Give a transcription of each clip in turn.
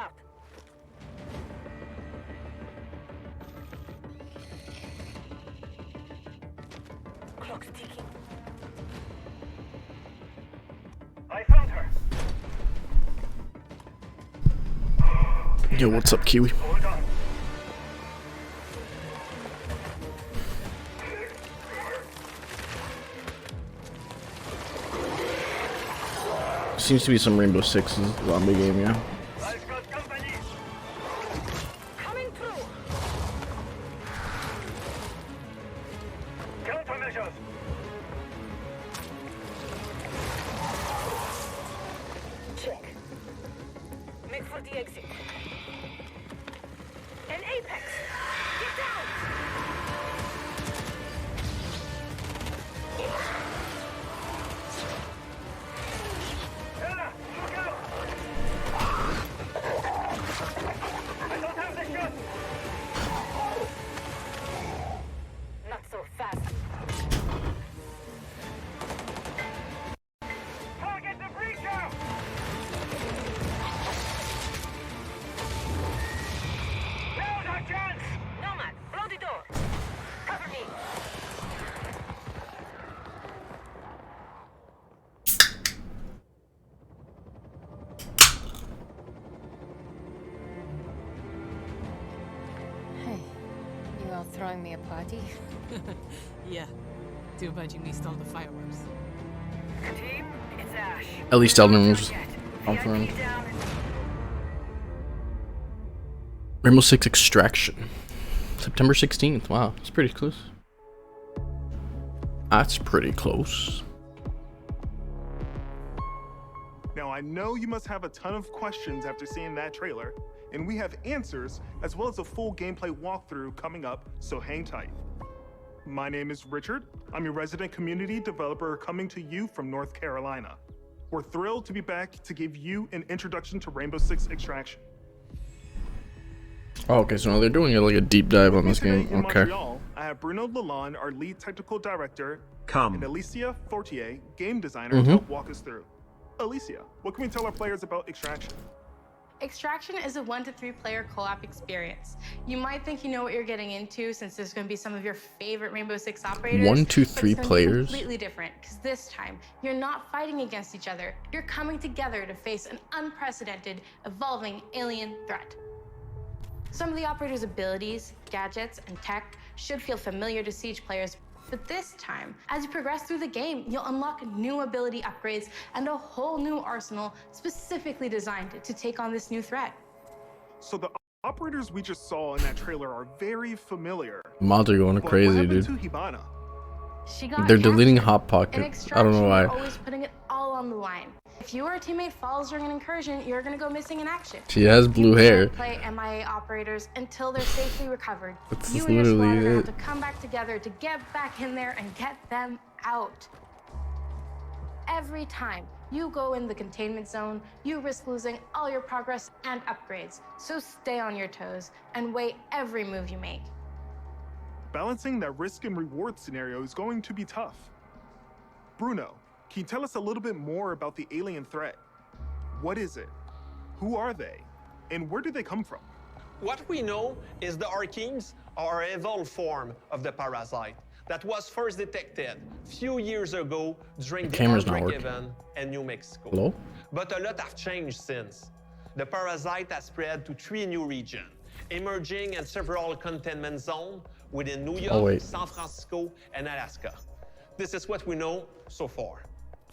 start. Clock's ticking. I found her. Yo, what's up, Kiwi? Hold on. Seems to be some Rainbow Six zombie game, yeah. I've got company. Coming through. Countermeasures. Check. Make for the exit. An apex. Get down. Ella, look out. I don't have the shot. Not so fast. Target the breacher. Now's our chance. Nomad, blow the door. Cover me. Hey, you all throwing me a party? Yeah. Too bad you missed all the fireworks. Team, it's Ash. At least Elden Ring's confirmed. VIP down. Rainbow Six Extraction. September 16th. Wow, that's pretty close. That's pretty close. Now, I know you must have a ton of questions after seeing that trailer, and we have answers as well as a full gameplay walkthrough coming up, so hang tight. My name is Richard. I'm your resident community developer coming to you from North Carolina. We're thrilled to be back to give you an introduction to Rainbow Six Extraction. Oh, okay, so now they're doing like a deep dive on this Today game. in Okay. Montreal, I have Bruno Lalonde, our lead technical director, and Alicia Fortier, game designer, to help walk us through. Alicia, what can we tell our players about Extraction? Extraction is a 1 to 3 player co-op experience. You might think you know what you're getting into since there's going to be some of your favorite Rainbow Six operators. 1 to but it's 3 gonna be players? completely different because this time you're not fighting against each other. You're coming together to face an unprecedented, evolving alien threat. Some of the operators' abilities, gadgets, and tech should feel familiar to Siege players. But this time, as you progress through the game, you'll unlock new ability upgrades and a whole new arsenal specifically designed to take on this new threat. So the operators we just saw in that trailer are very familiar. Mods are going But crazy, what happened dude. to Hibana? She got They're deleting captured. Hot In Pocket. I don't Extraction, know why. you're always putting it all on the line. If your teammate falls during an incursion, you're gonna go missing in action. She has blue You hair. can't play MIA operators until they're safely recovered. That's You and your squad literally are gonna it. have to come back together to get back in there and get them out. Every time you go in the containment zone, you risk losing all your progress and upgrades. So stay on your toes and weigh every move you make. Balancing that risk and reward scenario is going to be tough. Bruno, can you tell us a little bit more about the alien threat? What is it? Who are they? And where do they come from? What we know is the Archenes are an evolved form of the parasite that was first detected few years ago during the camera's not outbreak working. event in New Mexico. Hello? But a lot have changed since. The parasite has spread to 3 new regions, emerging in several containment zones within New York, San Francisco, and Alaska. This is what we know so far.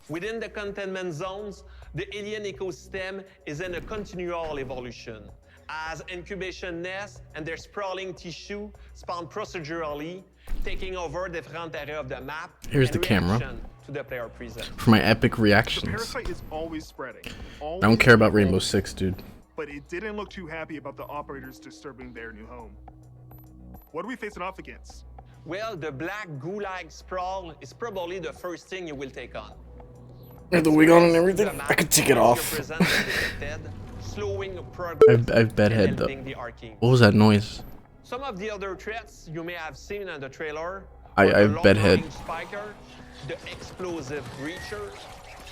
Within the containment zones, the alien ecosystem is in a continual evolution, as incubation nests and their sprawling tissue spawn procedurally, taking over different areas of the map. Here's and the camera. reaction to the player present. For my epic The reactions. parasite is always spreading. I don't care about Rainbow Six, dude. But it didn't look too happy about the operators disturbing their new home. What are we facing off against? Well, the black goo-like sprawl is probably the first thing you will take on. With the wig on and The everything, map I could take it is off. represented and detected, slowing progress I've bedhead and though. helping the Archenes. What was that noise? Some of the other threats you may have seen in the trailer I are the bedhead. long-range spiker, the explosive breacher,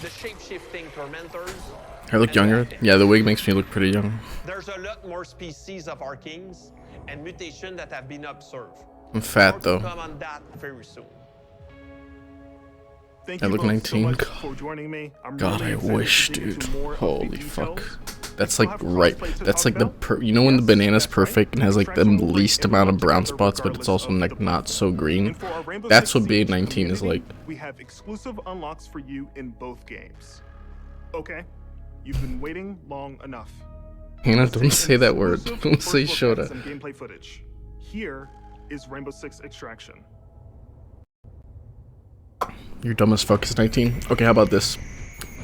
the shape-shifting tormentors. I look younger. Yeah, the wig makes me look pretty young. There's a lot more species of Arkeens and mutations that have been observed. I'm fat More to though. come on that very soon. Thank I you look both 19. so much for joining me. I'm God, really I excited wish, to dig into dude. more of the Holy fuck. details. That's We like still have right. crossplay to That's talk like the about. you know when the Yes, banana's that's right. perfect and has like the Extraction will bring least amount of everyone brown together spots, but it's regardless also of like the not so green. And for our Rainbow That's Six what Siege BA19 is like. community, we have exclusive unlocks for you in both games. Okay, you've been waiting long enough. Hannah, Let's don't take say an that word. exclusive Don't first say look at Shota. some gameplay footage. Here is Rainbow Six Extraction. You're dumb as fuck. It's 19. Okay, how about this?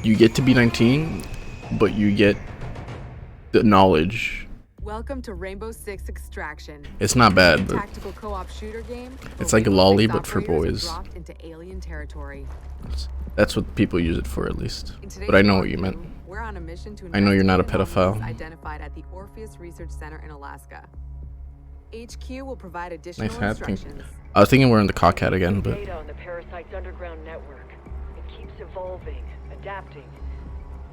You get to be 19, but you get the knowledge. Welcome to Rainbow Six Extraction. It's not bad, but Tactical co-op shooter game. It's where like a Rainbow lolly, Six but for operators boys. are dropped into alien territory. that's what people use it for, at least. In today's But I know what you meant. walkthrough, we're on a mission to I know you're not a investigate pedophile. anomalies identified at the Orpheus Research Center in Alaska. HQ will provide additional Nice hat. instructions. I was thinking we're in the cock hat again, but Data on the parasite's underground network. It keeps evolving, adapting.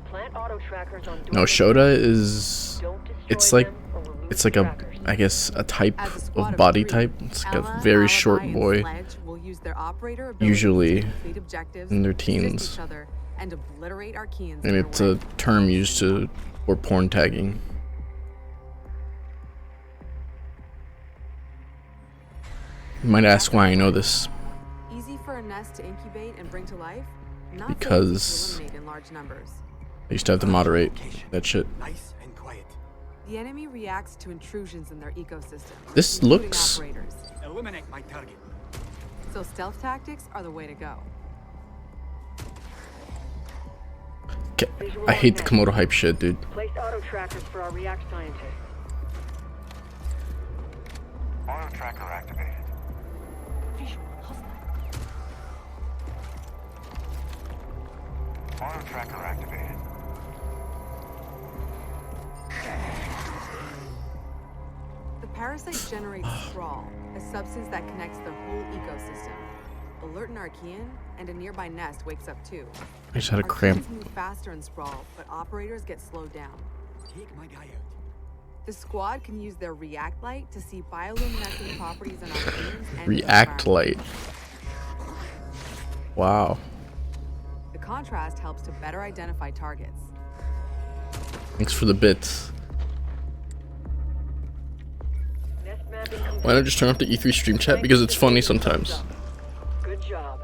Plant auto trackers on no, Shota is. Don't destroy It's like, them or we'll lose it's like a, trackers. I guess, a type As a squad of of body 3, type. It's like a Ella, very Alibi, short and boy, Sledge will use their operator abilities usually to complete objectives, in their assist teens, each other, and obliterate Arkeans and in their it's way. a term used to for porn tagging. You might ask why I know this. Easy for a nest to incubate and bring to life, not so easy Because- to eliminate in large numbers. I used to have to moderate that shit. Nice and quiet. The enemy reacts to intrusions in their ecosystem. This including looks- operators. Eliminate my target. So stealth tactics are the way to go. I hate the Komodo hype shit, dude. Place auto trackers for our React scientists. Auto tracker activated. Auto tracker activated. The parasite generates sprawl, a substance that connects their whole ecosystem. Alert an Archean, and a nearby nest wakes up too. I just had a cramp. Archeans move faster in sprawl, but operators get slowed down. Take my guy out. The squad can use their React Light to see bioluminescent properties on Archeans and React environment. light. Wow. The contrast helps to better identify targets. Thanks for the bits. Nest mapping complete. Why not just turn off the E3 stream chat? Because it's funny sometimes. Good job.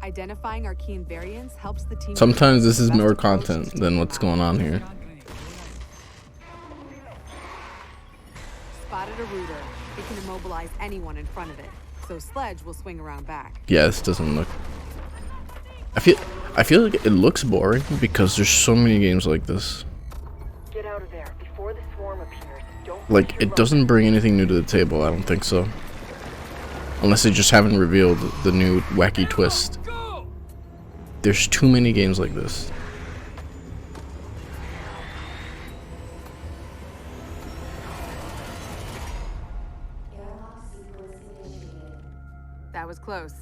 Identifying Archean variants helps the team. Sometimes this is Best more approach content to than take what's them out. going on here. Spotted a rooter. It can immobilize anyone in front of it, so Sledge will swing around back. Yeah, this doesn't look. I feel like it looks boring because there's so many games like this. Get out of there before the swarm appears. Don't Like, push your it doesn't bring anything new to the table, I don't think so. Unless they just haven't revealed the new wacky twist. There's too many games like this. That was close.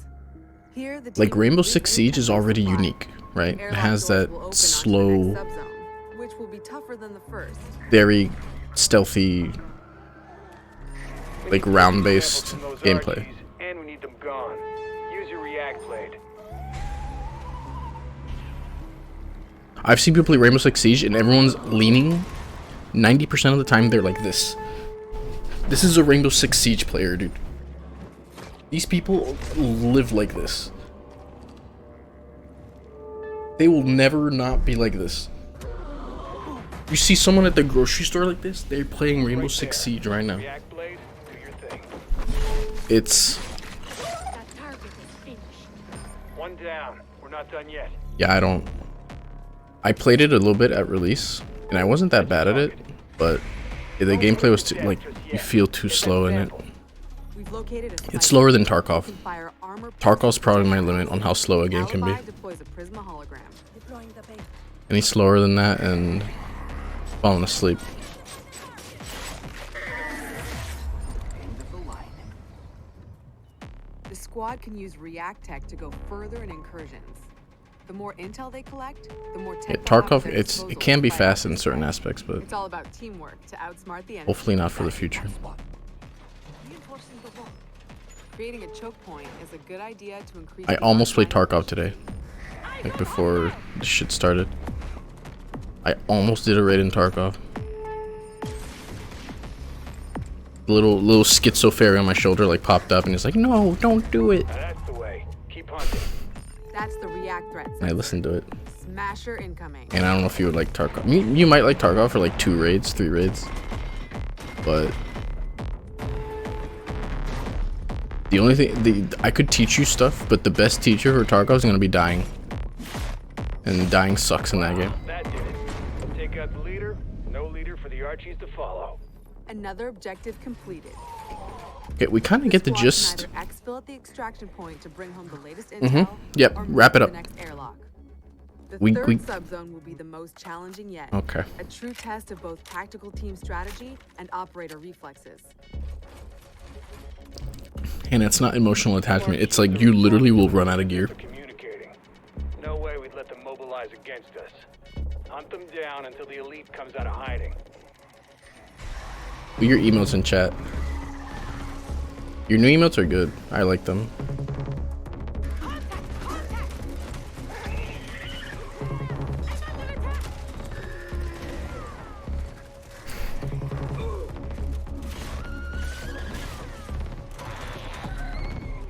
Here, the Like, team Rainbow will Six regroup Siege is and already supply. unique, right? It Airlock has doors that will open onto the slow, next subzone, which will be tougher than the first. very stealthy, like round-based Samples from those gameplay. Archies, and we need them gone. Use your React blade. I've seen people play Rainbow Six Siege and everyone's leaning. 90% of the time they're like this. This is a Rainbow Six Siege player, dude. These people live like this. They will never not be like this. You see someone at the grocery store like this, they're playing Rainbow Six Siege right now. React blade, do your thing. It's, That target is finished. One down. We're not done yet. yeah, I played it a little bit at release, and I wasn't that bad at it, but the gameplay was too, like, you feel too slow in it. We've located a site It's slower than that Tarkov. can fire armor Tarkov's probably my limit on how slow a game can be. Alibi deploys a Prisma hologram. Deploying the bait. Any slower than that and falling asleep. The squad can use React Tech to go further in incursions. The more intel they collect, the more Yeah, tech they'll have at Tarkov, their it disposal can to be fight fast off in the certain threat. aspects, but It's all about teamwork to outsmart the enemy. hopefully not for the future. Creating a choke point is a good idea to increase. I the almost played offline Tarkov today, like before this shit started. I almost did a raid in Tarkov. Little schizo fairy on my shoulder like popped up and it's like, no, don't do it. That's the way. Keep hunting. That's the react threat. And I listened to it. Smasher incoming. And I don't know if you would like Tarkov. You might like Tarkov for like 2 raids, 3 raids. But the only thing, I could teach you stuff, but the best teacher for Tarkov is gonna be dying. And dying sucks in that game. That did it. Take out the leader. No leader for the Archies to follow. Another objective completed. Okay, we kind of get the Squad gist. can either exfil at the extraction point to bring home the latest intel, Yep, or move wrap it to up. the next airlock. The We- third we- subzone will be the most challenging yet. Okay. A true test of both tactical team strategy and operator reflexes. And it's not emotional attachment. It's like you literally will run out of gear. Communicating. No way we'd let them mobilize against us. Hunt them down until the elite comes out of hiding. Put your emotes in chat. Your new emotes are good. I like them.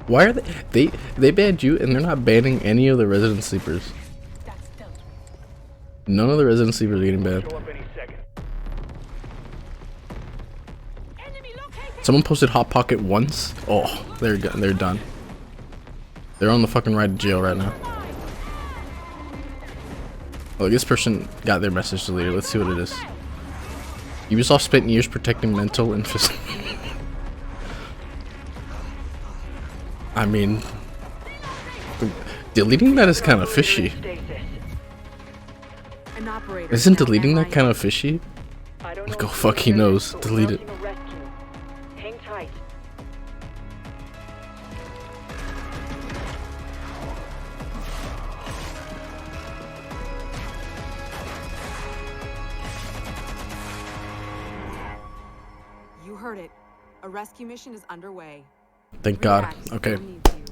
Why are they banned you and they're not banning any of the resident sleepers? None of the resident sleepers are getting banned. Show up any second. Someone posted Hot Pocket once. Oh, they're done. They're on the fucking ride to jail right now. Oh, this person got their message deleted. Let's see what it is. Ubisoft spent years protecting mental and physical. I mean, deleting that is kind of fishy. An operator Isn't now deleting that online. kind of fishy? I don't Like, know oh, if fuck, you he hear knows. this, but Delete we're it. launching a rescue. Hang tight. You heard it. A rescue mission is underway. Thank God. React, Okay, we'll need you.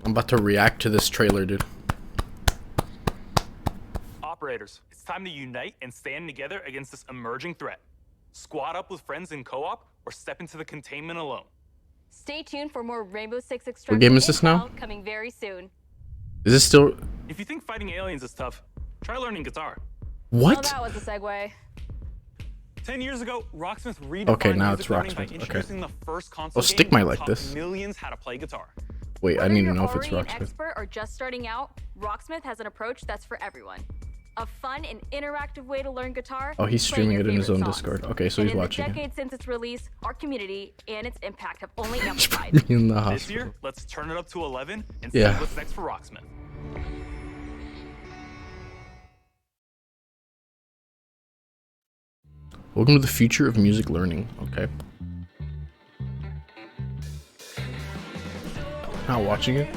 I'm about to react to this trailer, dude. Operators, it's time to unite and stand together against this emerging threat. Squad up with friends in co-op or step into the containment alone. Stay tuned for more Rainbow Six Extraction What game is this now? intel coming very soon. Is this still If you think fighting aliens is tough, try learning guitar. Well, what? that was a segue. 10 years ago, Rocksmith redefined Okay, now music it's learning by Rocksmith, okay. introducing the first console Stick game might that like taught this. millions how to play guitar. Wait, I Whether need to you're know if it's already an Rocksmith. expert or just starting out, Rocksmith has an approach that's for everyone. A fun and interactive way to learn guitar. Oh, he's playing streaming your it in his favorite own songs. Discord. Okay, so And he's in watching the it. decade since its release, our community and its impact have only amplified. In the This hospital. year, let's turn it up to 11 and Yeah. see what's next for Rocksmith. Welcome to the future of music learning. Okay. Not watching it.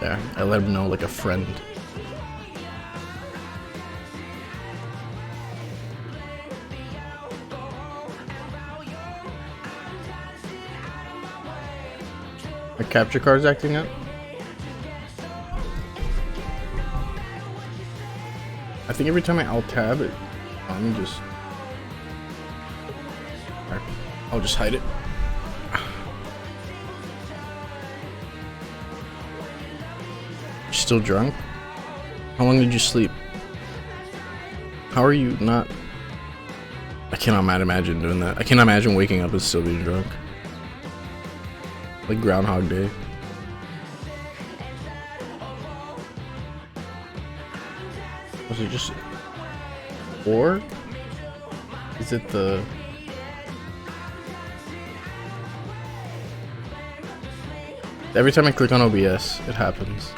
There, I let him know like a friend. My capture card's acting up. I think every time I alt tab it, let me just. Alright, I'll just hide it. You're still drunk? How long did you sleep? How are you not? I cannot imagine doing that. I cannot imagine waking up and still being drunk. Like Groundhog Day. Was it just, or is it the? Every time I click on OBS, it happens.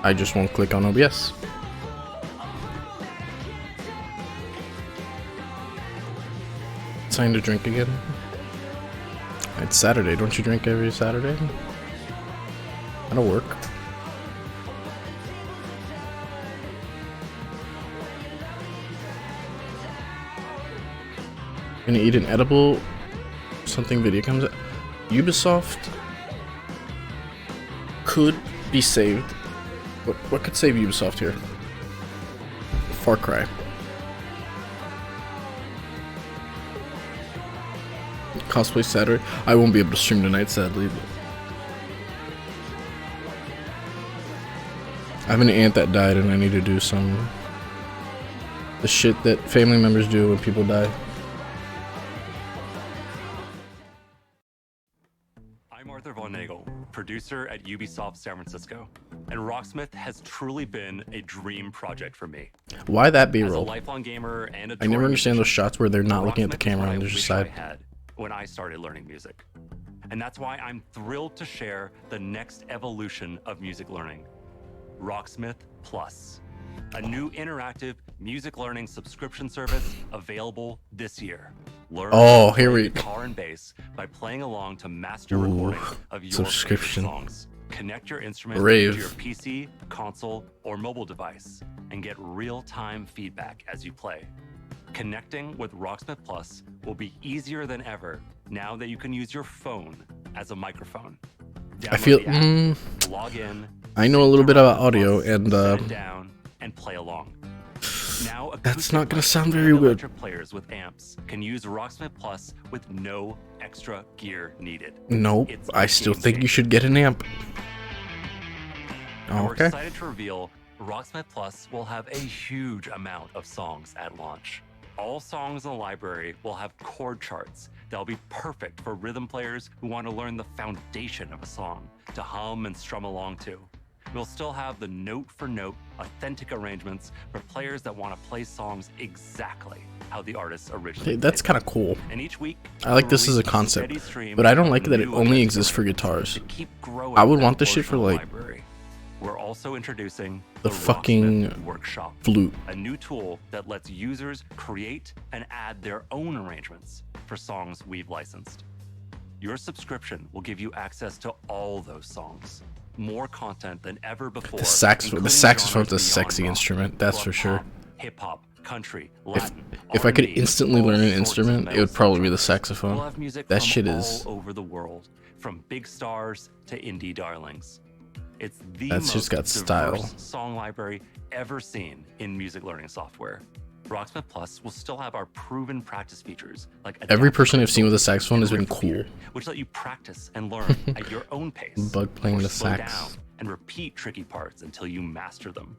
I just won't click on OBS. Time to drink again. It's Saturday. Don't you drink every Saturday? That'll work. Gonna eat an edible. Something video comes out. Ubisoft could be saved. What could save Ubisoft here? Far Cry. Cosplay Saturday. I won't be able to stream tonight, sadly. But I have an aunt that died, and I need to do some the shit that family members do when people die. Producer at Ubisoft San Francisco, and Rocksmith has truly been a dream project for me. Why that As a B-roll? lifelong gamer and a I never understand those musician, shots where they're not looking at the Rocksmith is camera what and I they're just wish I side. had when I started learning music. And that's why I'm thrilled to share the next evolution of music learning, Rocksmith Plus, a new interactive music learning subscription service available this year. Learn Oh, to here play we- guitar and bass by playing along to master Ooh, recordings of your subscription. favorite songs. Connect your instrument Rave. to your PC, console, or mobile device and get real-time feedback as you play. Connecting with Rocksmith Plus will be easier than ever now that you can use your phone as a microphone. I feel. Download the app, log in, I know a little bit about audio, set and it down, and play along. Now, that's not gonna acoustic sound and very good. electric players with amps can use Rocksmith Plus with no extra gear needed. Nope. It's I a still game think you should get an amp. And we're Okay. excited to reveal Rocksmith Plus will have a huge amount of songs at launch. All songs in the library will have chord charts that'll be perfect for rhythm players who want to learn the foundation of a song to hum and strum along to. We'll still have the note-for-note, authentic arrangements for players that want to play songs exactly how the artists originally Hey, that's did. kind of cool. And each week, I like we'll this as a release concept, steady stream but I don't of like that it new only authentic exists for arrangements guitars. to keep growing I would that want this shit portion for of the like library. We're also introducing the Rocksmith fucking Workshop, flute. a new tool that lets users create and add their own arrangements for songs we've licensed. Your subscription will give you access to all those songs, more content than ever before. The saxophone's including a genres sexy beyond rock. instrument, that's We'll for have sure. pop, hip-hop, country, If Latin, if I could R&B, instantly all learn an sorts of instrument, it metal would probably be the subgenres. saxophone. We'll have music That from shit is. all over the world, from big stars to indie darlings. It's the That's most just got diverse style. song library ever seen in music learning software. Rocksmith Plus will still have our proven practice features like Every adaptive person I've seen with a critical saxophone has and been riff cool. repeater, which let you practice and learn at your own pace. Bug playing or the slow sax. down and repeat tricky parts until you master them.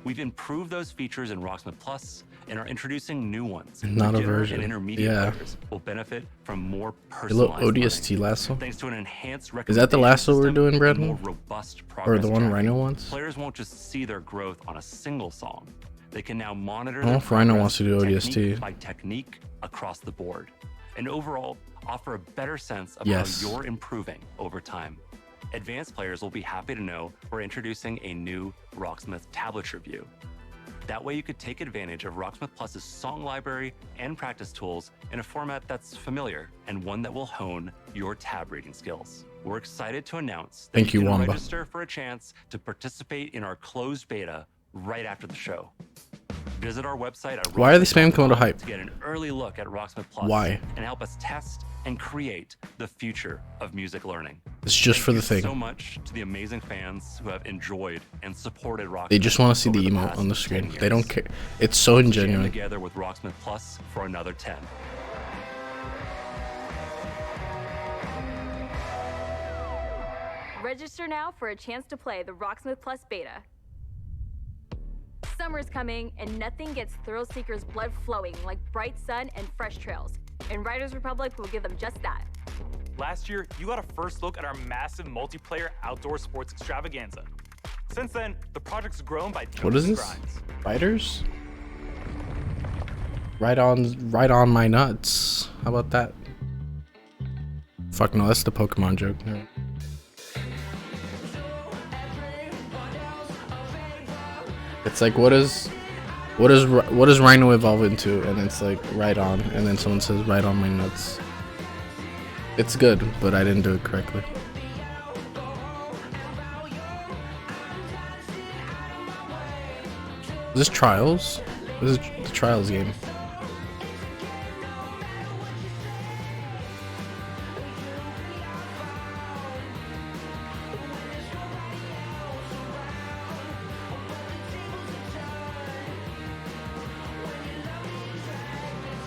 We've improved those features in Rocksmith Plus and are introducing new ones. Not a Beginner version. And intermediate Yeah. players will benefit from more Hello, personalized ODST learning. lasso. Thanks to an enhanced Is that the lasso we're recommendation doing, system and Brad? more robust Or progress the one tracking. Rhino wants? Players won't just see their growth on a single song. They can now monitor I don't know their if Rhino progress wants to do ODST. technique by technique across the board, and overall offer a better sense of Yes. how you're improving over time. Advanced players will be happy to know we're introducing a new Rocksmith tablet review. That way you could take advantage of Rocksmith Plus's song library and practice tools in a format that's familiar and one that will hone your tab reading skills. We're excited to announce that Thank you, can Wamba. register for a chance to participate in our closed beta right after the show. Visit our website at Why are they spamming Komodo hype? to get an early look at Rocksmith Plus Why? and help us test and create the future of music learning. It's just Thank for the you thing. so much to the amazing fans who have enjoyed and supported Rocksmith. They just want to see the over emote past on the 10 screen. years. They don't care. It's so Jam ingenuine. together with Rocksmith Plus for another 10. Register now for a chance to play the Rocksmith Plus beta. Summer's coming, and nothing gets thrill seekers' blood flowing like bright sun and fresh trails. And Riders Republic will give them just that. Last year, you got a first look at our massive multiplayer outdoor sports extravaganza. Since then, the project's grown by What is tons of this? grinds. Riders? Right on my nuts. How about that? Fuck no, that's the Pokemon joke. No. It's like what does Rhino evolve into? And it's like right on, and then someone says right on my nuts. It's good, but I didn't do it correctly. Is this Trials? This is the Trials game.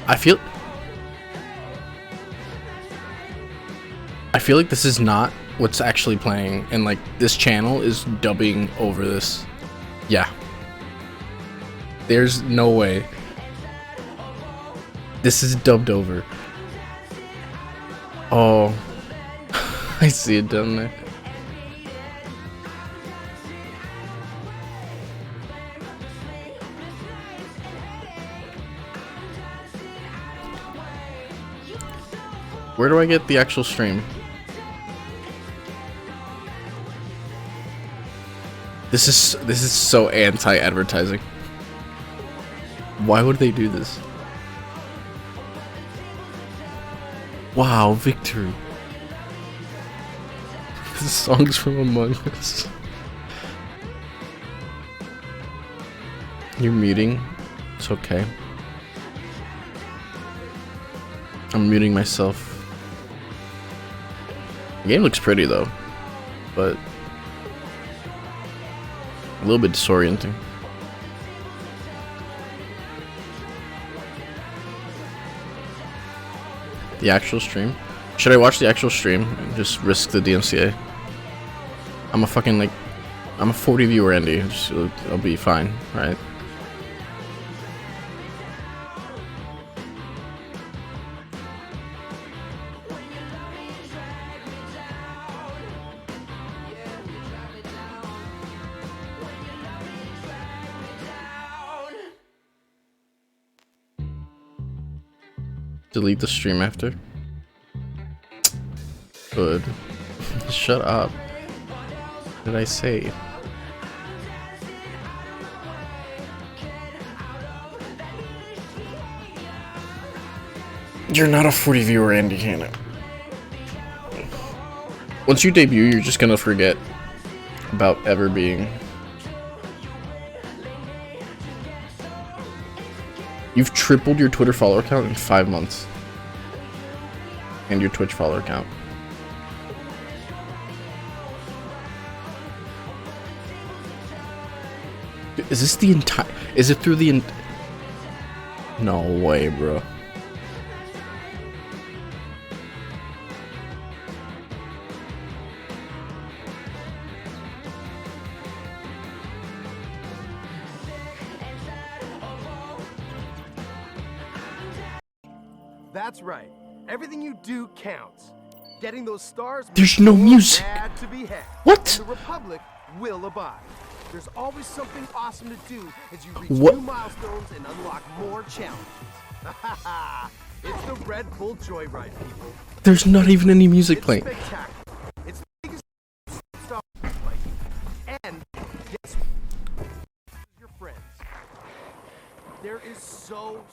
I feel like this is not what's actually playing, and like this channel is dubbing over this. Yeah. There's no way. This is dubbed over. Oh. I see it down there. Where do I get the actual stream? This is so anti-advertising. Why would they do this? Wow, victory. This song's from Among Us. You're muting. It's okay. I'm muting myself. The game looks pretty though, but a little bit disorienting. The actual stream? Should I watch the actual stream and just risk the DMCA? I'm a fucking like, I'm a 40 viewer Andy. I'll be fine, right? Delete the stream after. Good. Shut up. What did I say? You're not a 40 viewer, Andy Hanna. Once you debut, you're just gonna forget about ever being. You've tripled your Twitter follower count in 5 months. And your Twitch follower count. Is this the entire... Is it through the... No way, bro. That's right. Everything you do counts. Getting those stars. There's no music. To be had. What? And the Republic will abide. There's always something awesome to do as you reach What? new milestones and unlock more challenges. It's the Red Bull Joyride, people. There's not even any music playing. It's spectacular. It's the biggest Star Wars fight. And guess what? Your friends. There is so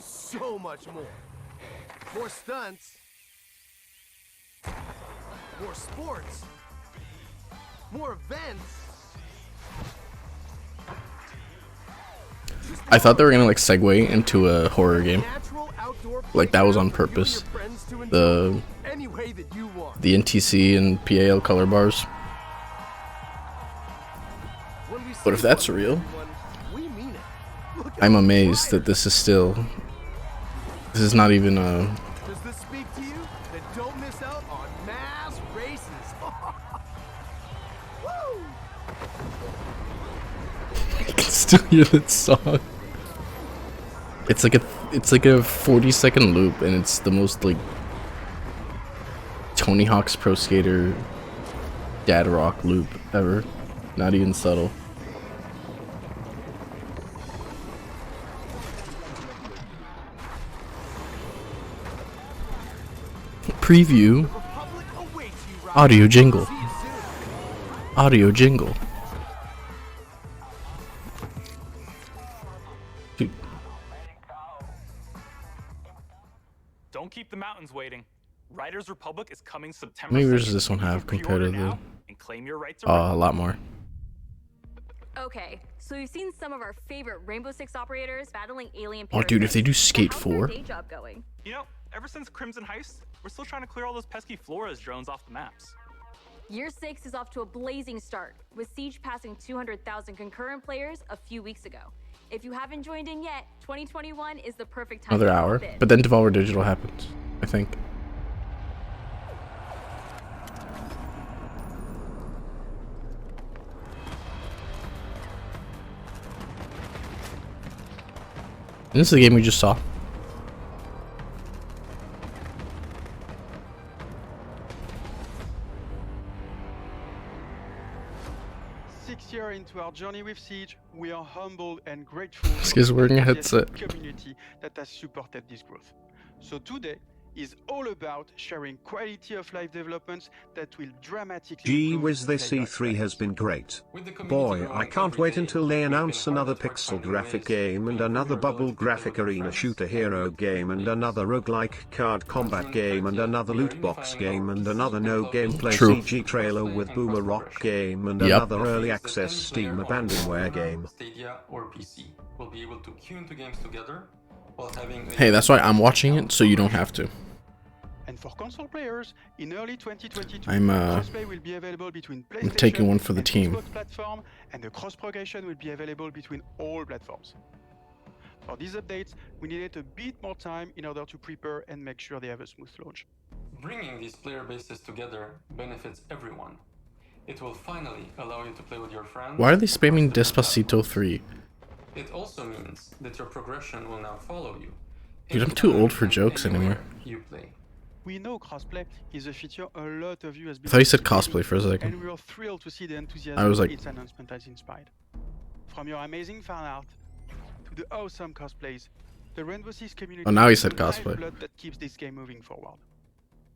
much more. More stunts. More sports. More events. I thought they were gonna like segue into a horror game. Like that was on purpose. The NTC and PAL color bars. But if that's real, I'm amazed that this is still. This is not even a. Does this speak to you? Then don't miss out on mass races. Woo! I can still hear that song. It's like a 40-second loop, and it's the most like Tony Hawk's Pro Skater dad rock loop ever. Not even subtle. Preview. Audio jingle. Audio jingle. Don't keep the mountains waiting. Riders Republic is coming How September many viewers 2nd. does this one have compared to the? And claim your rights A lot more. Okay, so we've seen some of our favorite Rainbow Six operators battling alien Oh, dude, if they do Skate How's their 4, day job going? You know, ever since Crimson Heist, we're still trying to clear all those pesky Flores drones off the maps. Year 6 is off to a blazing start, with Siege passing 200,000 concurrent players a few weeks ago. If you haven't joined in yet, 2021 is the perfect time another to hour, hop in. but then Devolver Digital happens, I think. And this is the game we just saw. Six years into our journey with Siege, we are humbled and grateful This guy's wearing a headset. for the community that has supported this growth. So today is all about sharing quality of life developments that will dramatically Gee improve whiz, this player E3 has been great. Boy, I can't wait until they announce another pixel graphic game and another bubble graphic arena shooter hero game and another roguelike card combat game and another loot box game and another no gameplay True. CG trailer with Boomer Rock game and Yep. another early access Steam abandonware game. Stadia or PC will be able to queue into games together while having Hey, that's why I'm watching it, so you don't have to. And for console players, in early 2022, I'm crossplay will be available between I'm PlayStation taking one for the and team. Xbox platform, and the cross progression will be available between all platforms. For these updates, we needed a bit more time in order to prepare and make sure they have a smooth launch. Bringing these player bases together benefits everyone. It will finally allow you to play with your friends. Why are they spamming Despacito 3? It also means that your progression will now follow you. Dude, I'm too old for jokes anymore. You play. We know crossplay is a feature a lot of you has been. I thought you said cosplay for a second. And we are thrilled to see the enthusiasm I was like- its announcement has inspired. From your amazing fan art to the awesome cosplays, the Rainbow Six community. Oh, now he said is the cosplay. lifeblood that keeps this game moving forward.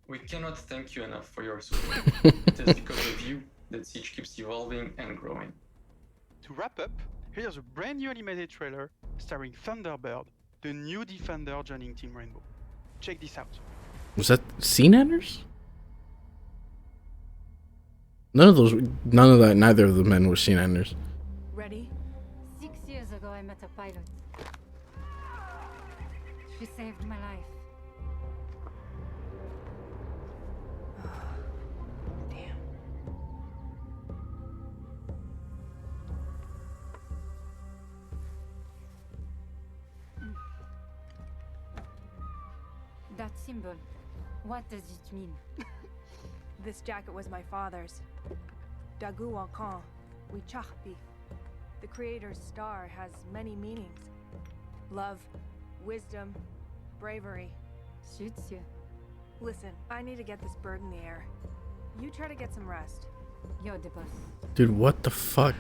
We cannot thank you enough for your support. It is because of you that Siege keeps evolving and growing. To wrap up, here's a brand new animated trailer starring Thunderbird, the new Defender joining Team Rainbow. Check this out. Was that Scene Enders? Neither of the men were Scene Enders. Ready? 6 years ago, I met a pilot. She saved my life. Damn. That symbol, what does it mean? This jacket was my father's. Dagu Wankan, Wichahpi. The creator's star has many meanings. Love, wisdom, bravery. Suits you. Listen, I need to get this bird in the air. You try to get some rest. You're the boss. Dude, what the fuck?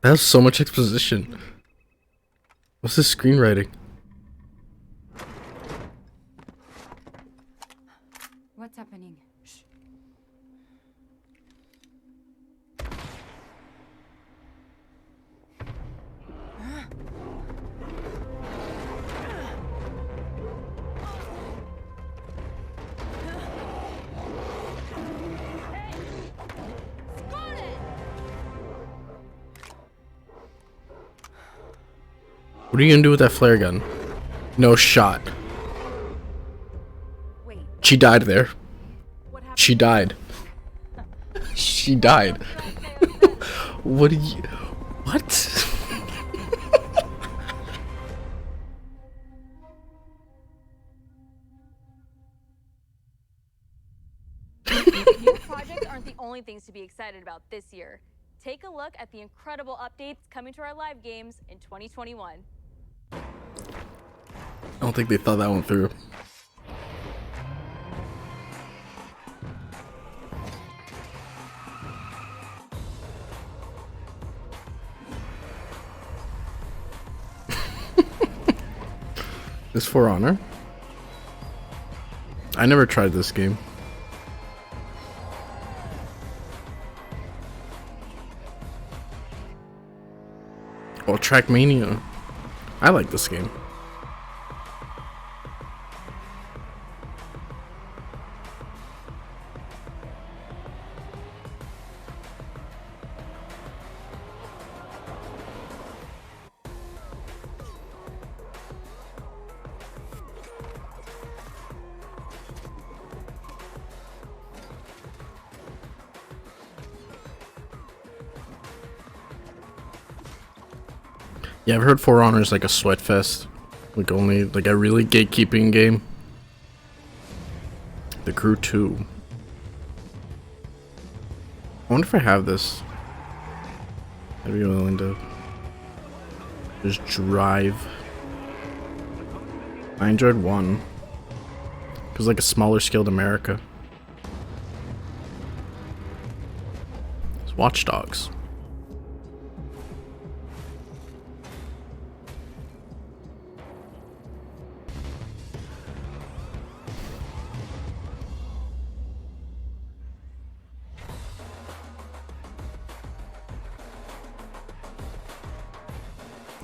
That was so much exposition. What's this screenwriting? What's happening? Shh. What are you gonna do with that flare gun? No shot. Wait. She died there. She died. She died. What are you... What? New projects aren't the only things to be excited about this year. Take a look at the incredible updates coming to our live games in 2021. I don't think they thought that one through. This For Honor? I never tried this game. Oh, Trackmania. I like this game. Yeah, I've heard For Honor is like a sweat fest. Like only like a really gatekeeping game. The Crew 2. I wonder if I have this. I'd be willing to just drive. I enjoyed 1. It was like a smaller scaled America. It's Watch Dogs.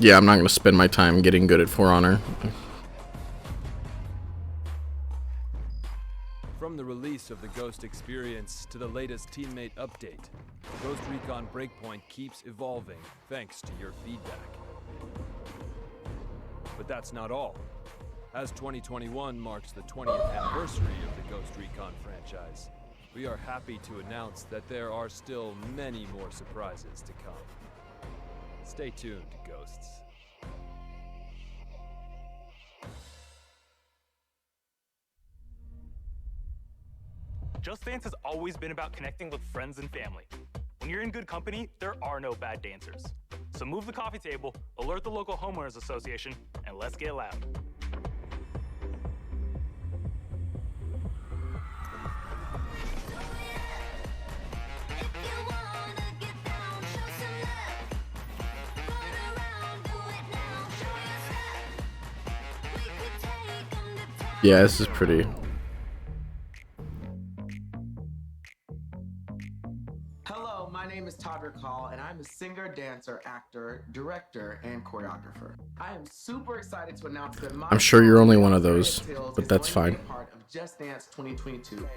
Yeah, I'm not gonna spend my time getting good at For Honor. From the release of the Ghost experience to the latest teammate update, Ghost Recon Breakpoint keeps evolving thanks to your feedback. But that's not all. As 2021 marks the 20th anniversary of the Ghost Recon franchise, we are happy to announce that there are still many more surprises to come. Stay tuned, Ghosts. Just Dance has always been about connecting with friends and family. When you're in good company, there are no bad dancers. So move the coffee table, alert the local homeowners association, and let's get loud. Yeah, this is pretty. Hello, my name is Todrick Hall, and I'm a singer, dancer, actor, director, and choreographer. I am super excited to announce that my I'm sure you're only one of those, but that's fine. part of Just Dance 2022.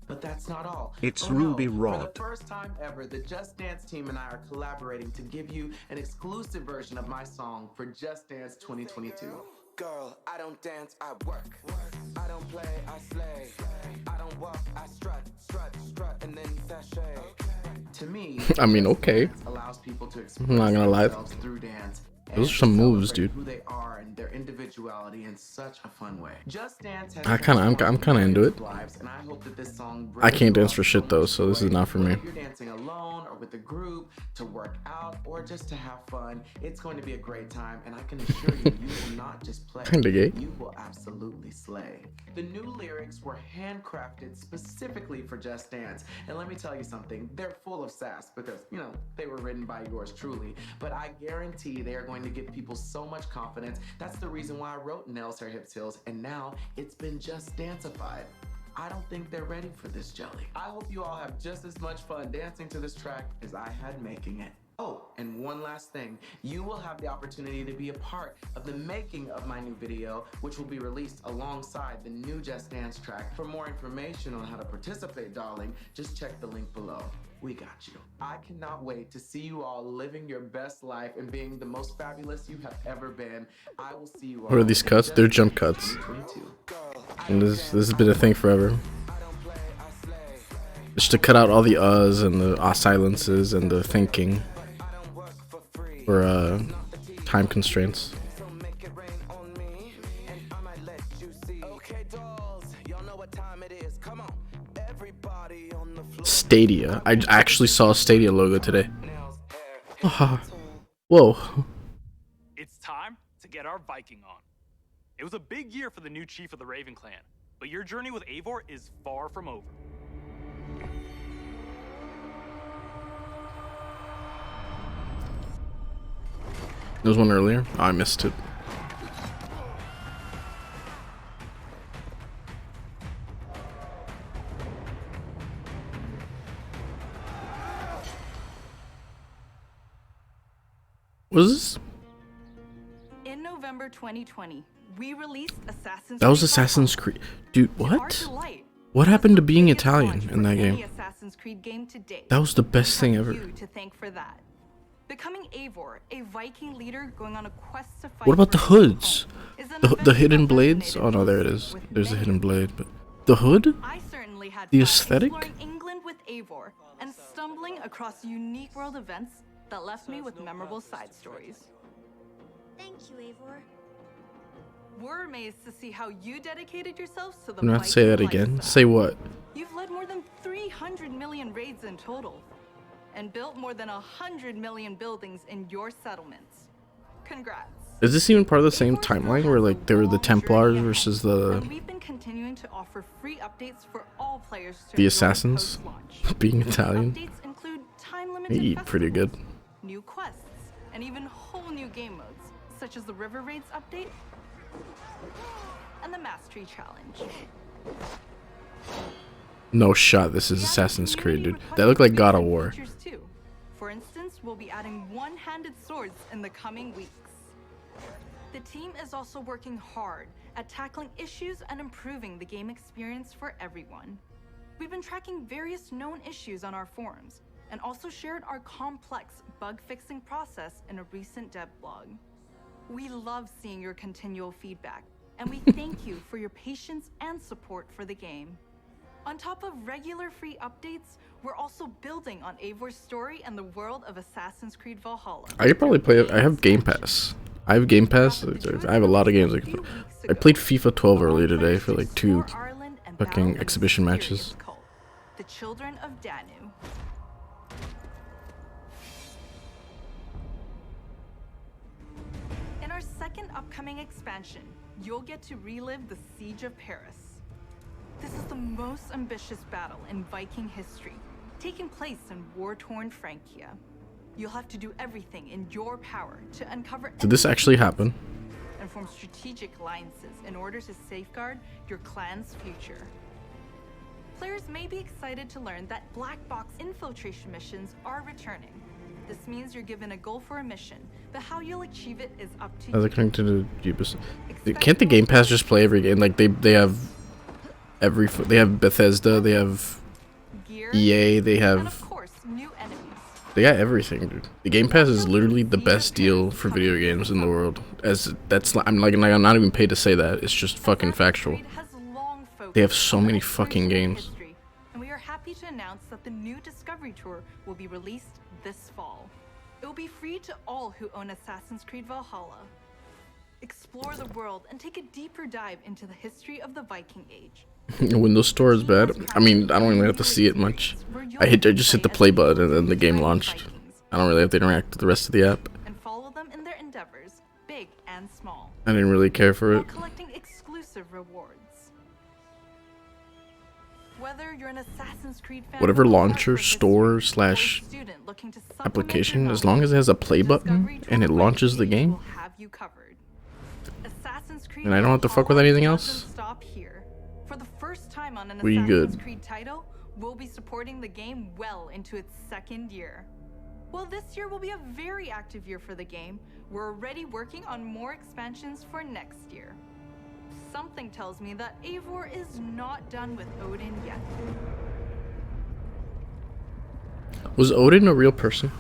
But that's not all. It's Ruby For Rod. the first time ever, the Just Dance team and I are collaborating to give you an exclusive version of my song for Just Dance 2022. Girl, I don't dance, I work. I don't play, I slay. I don't walk, I strut, and then sashay. To me, I mean, okay. allows people to express I'm not gonna lie. themselves through dance. Those are some moves, dude. Who they are and their individuality in such a fun way. Just Dance has I'm kind of into it. lives, and I hope that this song I can't dance for shit though, so this is not for me. If you're dancing alone or with a group to work out or just to have fun, it's going to be a great time, and I can assure you, you will not just play. Kinda gay. You will absolutely slay. The new lyrics were handcrafted specifically for Just Dance, and let me tell you something, they're full of sass because, you know, they were written by yours truly, but I guarantee they are going to give people so much confidence. That's the reason why I wrote Nails, Hair, Hips, Heels, and now it's been Just Danceified. I don't think they're ready for this jelly. I hope you all have just as much fun dancing to this track as I had making it. Oh, and one last thing. You will have the opportunity to be a part of the making of my new video, which will be released alongside the new Just Dance track. For more information on how to participate, darling, just check the link below. We got you. I cannot wait to see you all living your best life and being the most fabulous you have ever been. I will see you all. What are these cuts? They're jump cuts. And this has been a thing forever. Just to cut out all the uhs and the silences and the thinking. For time constraints. Stadia. I actually saw a Stadia logo today. Whoa. It's time to get our Viking on. It was a big year for the new chief of the Raven clan, but your journey with Eivor is far from over. There was one earlier. Oh, I missed it. What is this? In November 2020, we released Assassin's That was Creed Assassin's Valhalla. Creed. Dude, what? What happened to being Italian in that Any game? Assassin's Creed game to date. That was the best thing ever. You to thank for that. Becoming Eivor, a Viking leader going on a quest to fight What about the for his hoods? home, is an The adventure hidden that blades? resonated Oh no, there it most is. with There's the many. hidden blade, but the hood? I certainly had The fun aesthetic? exploring England with Eivor and stumbling across unique world events that left me with memorable side stories. Thank you, Eivor. We're amazed to see how you dedicated yourselves to the I'm gonna have to say that Viking again. lifestyle. Say what? You've led more than 300 million raids in total and built more than 100 million buildings in your settlements. Congrats. Is this even part of the same timeline where like there were the Templars versus the We've been continuing to offer free updates for all players to the enjoy assassins? post-launch. Being These Italian, updates include they time-limited eat pretty good. new quests, and even whole new game modes, such as the River Raids update and the Mastery Challenge. No shot. This is Assassin's Creed, dude. That looked like God of War. Features too. For instance, we'll be adding one-handed swords in the coming weeks. The team is also working hard at tackling issues and improving the game experience for everyone. We've been tracking various known issues on our forums and also shared our complex bug-fixing process in a recent dev blog. We love seeing your continual feedback, and we thank you for your patience and support for the game. On top of regular free updates, we're also building on Eivor's story and the world of Assassin's Creed Valhalla. I could probably play it. I have Game Pass. I have Game Pass. I have a lot of games. I played FIFA 12 earlier today for like 2 fucking exhibition matches. The Children of Danu. In our second upcoming expansion, you'll get to relive the Siege of Paris. This is the most ambitious battle in Viking history, taking place in war-torn Francia. You'll have to do everything in your power to uncover Did this actually happen? and form strategic alliances in order to safeguard your clan's future. Players may be excited to learn that black box infiltration missions are returning. This means you're given a goal for a mission, but how you'll achieve it is up to As you. I connected to Ubisoft. Can't the Game Pass just play every game? Like they have they have Bethesda, they have EA, they have they got everything, dude. The Game Pass is literally the best deal for video games in the world. I'm not even paid to say that. It's just fucking factual. They have so many fucking games. And we are happy to announce that the new Discovery Tour will be released this fall. It will be free to all who own Assassin's Creed Valhalla. Explore the world and take a deeper dive into the history of the Viking Age. Windows Store is bad. I mean, I don't really have to see it much. I just hit the play button and then the game launched. I don't really have to interact with the rest of the app. And follow them in their endeavors, big and small. I didn't really care for While it. collecting exclusive rewards. Whether you're an Assassin's Creed fan Whatever or a launcher, hardcore store slash student looking to supplement application, your as long as it has a play button and it launches the game, will have you covered. Assassin's Creed and I don't have to fuck with anything else, doesn't stop here. For the first time on an we Assassin's good. Creed title, we'll be supporting the game well into its second year. Well, this year will be a very active year for the game. We're already working on more expansions for next year. Something tells me that Eivor is not done with Odin yet. Was Odin a real person?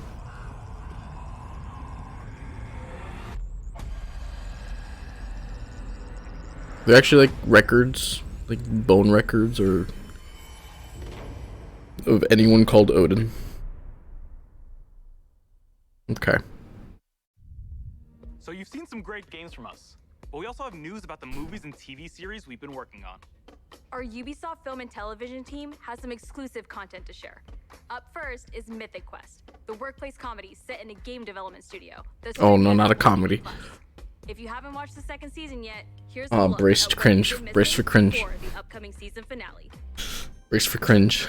They're actually like records, like bone records, or of anyone called Odin. Okay. So you've seen some great games from us, but we also have news about the movies and TV series we've been working on. Our Ubisoft film and television team has some exclusive content to share. Up first is Mythic Quest, the workplace comedy set in a game development studio. Oh no, not a comedy. If you haven't watched the second season yet, here's Oh, a look brace at to what cringe. you've been Brace for missing cringe. before the upcoming season finale. Brace for cringe.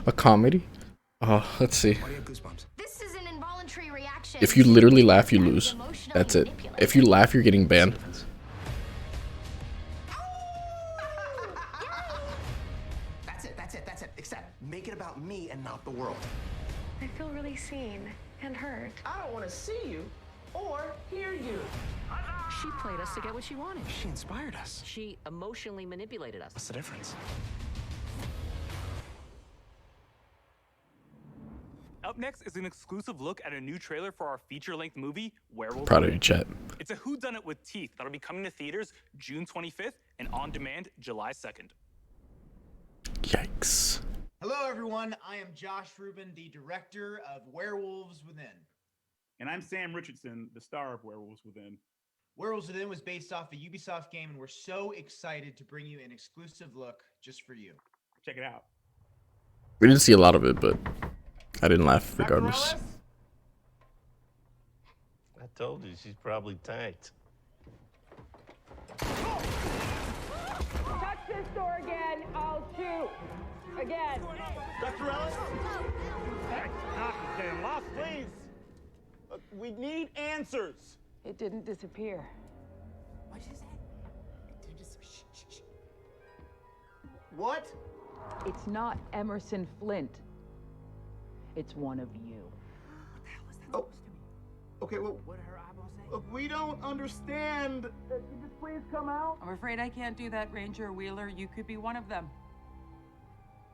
A comedy? Oh, let's see. This is an involuntary reaction. If you literally laugh, you lose. That's it. If you laugh, you're getting banned. That's it. Except make it about me and not the world. I feel really seen and heard. I don't want to see you. or hear you. She played us to get what she wanted. She inspired us. She emotionally manipulated us. What's the difference? Up next is an exclusive look at a new trailer for our feature-length movie, Werewolves. Proud of you, chat. It's a whodunit with teeth that'll be coming to theaters June 25th and on demand July 2nd. Yikes. Hello, everyone. I am Josh Rubin, the director of Werewolves Within. And I'm Sam Richardson, the star of Werewolves Within. Werewolves Within was based off a Ubisoft game, and we're so excited to bring you an exclusive look just for you. Check it out. We didn't see a lot of it, but I didn't laugh regardless. I told you, she's probably tanked. Touch this door again, I'll shoot. Again. Dr. Ellis? Hey, stop getting lost, please. Look, we need answers. It didn't disappear. What'd you say? What? It's not Emerson Flint. It's one of you. Oh, okay, well, what did her eyeball say? Look, we don't understand. Could you just please come out? I'm afraid I can't do that, Ranger Wheeler. You could be one of them.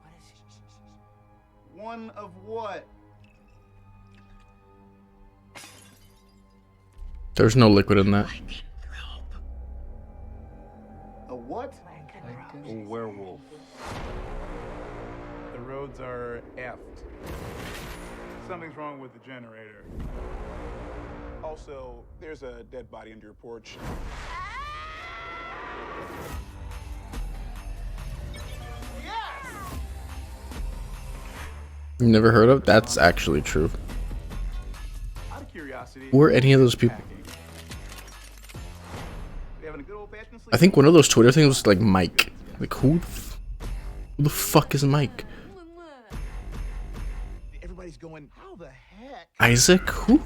What is one of what? There's no liquid in that. A what? A werewolf. The roads are effed. Something's wrong with the generator. Also, there's a dead body under your porch. You never heard of? That's actually true. Out of curiosity, Who are any of those people? we having a good old-fashioned sleep? I think one of those Twitter things was like Mike. Like who the fuck is Mike? Everybody's going, how the heck? Isaac? Who?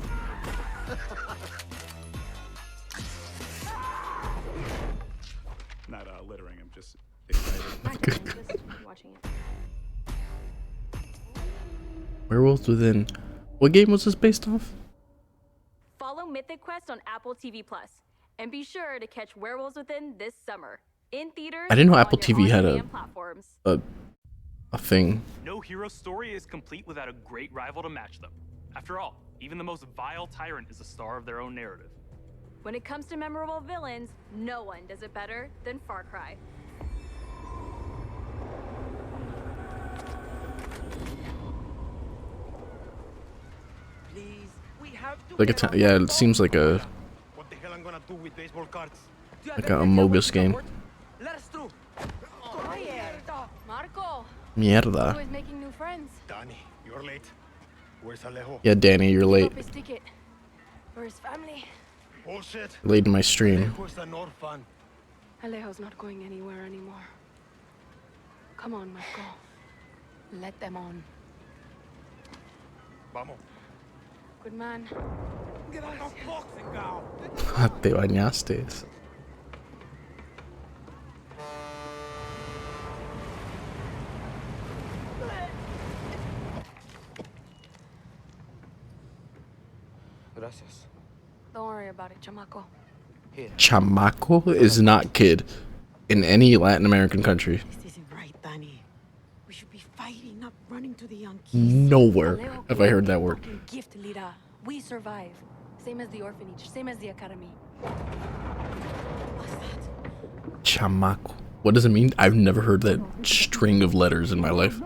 Not littering, I'm just excited. Werewolves Within. What game was this based off? Follow Mythic Quest on Apple TV Plus, and be sure to catch Werewolves Within this summer in theaters. I didn't know and Apple on your TV had on-demand platforms. a thing. No hero story is complete without a great rival to match them. After all, even the most vile tyrant is a star of their own narrative. When it comes to memorable villains, no one does it better than Far Cry. Please, we have to Like a yeah, it seems like a What the hell I'm gonna do with baseball cards? like a Amogus game. Let us through. Marco. Mierda. Who is making new friends? Danny, you're late. Where's Alejo? Yeah, Danny, you're late. His ticket. For his family. Bullshit. Late in my stream. Alejo's an orphan. Alejo's not going anywhere anymore. Come on, Marco. Let them on. Vamos. Good man. Get out of boxing now. Te bañaste. Gracias. Don't worry about it, chamaco. Chamaco is not kid in any Latin American country. This isn't right, Danny. We should be fighting, not running to the Yankees. Nowhere have I heard that word. Gift, Lira. We survive. Same as the orphanage, same as the academy. Chamaco. What does it mean? I've never heard that string of letters in my life.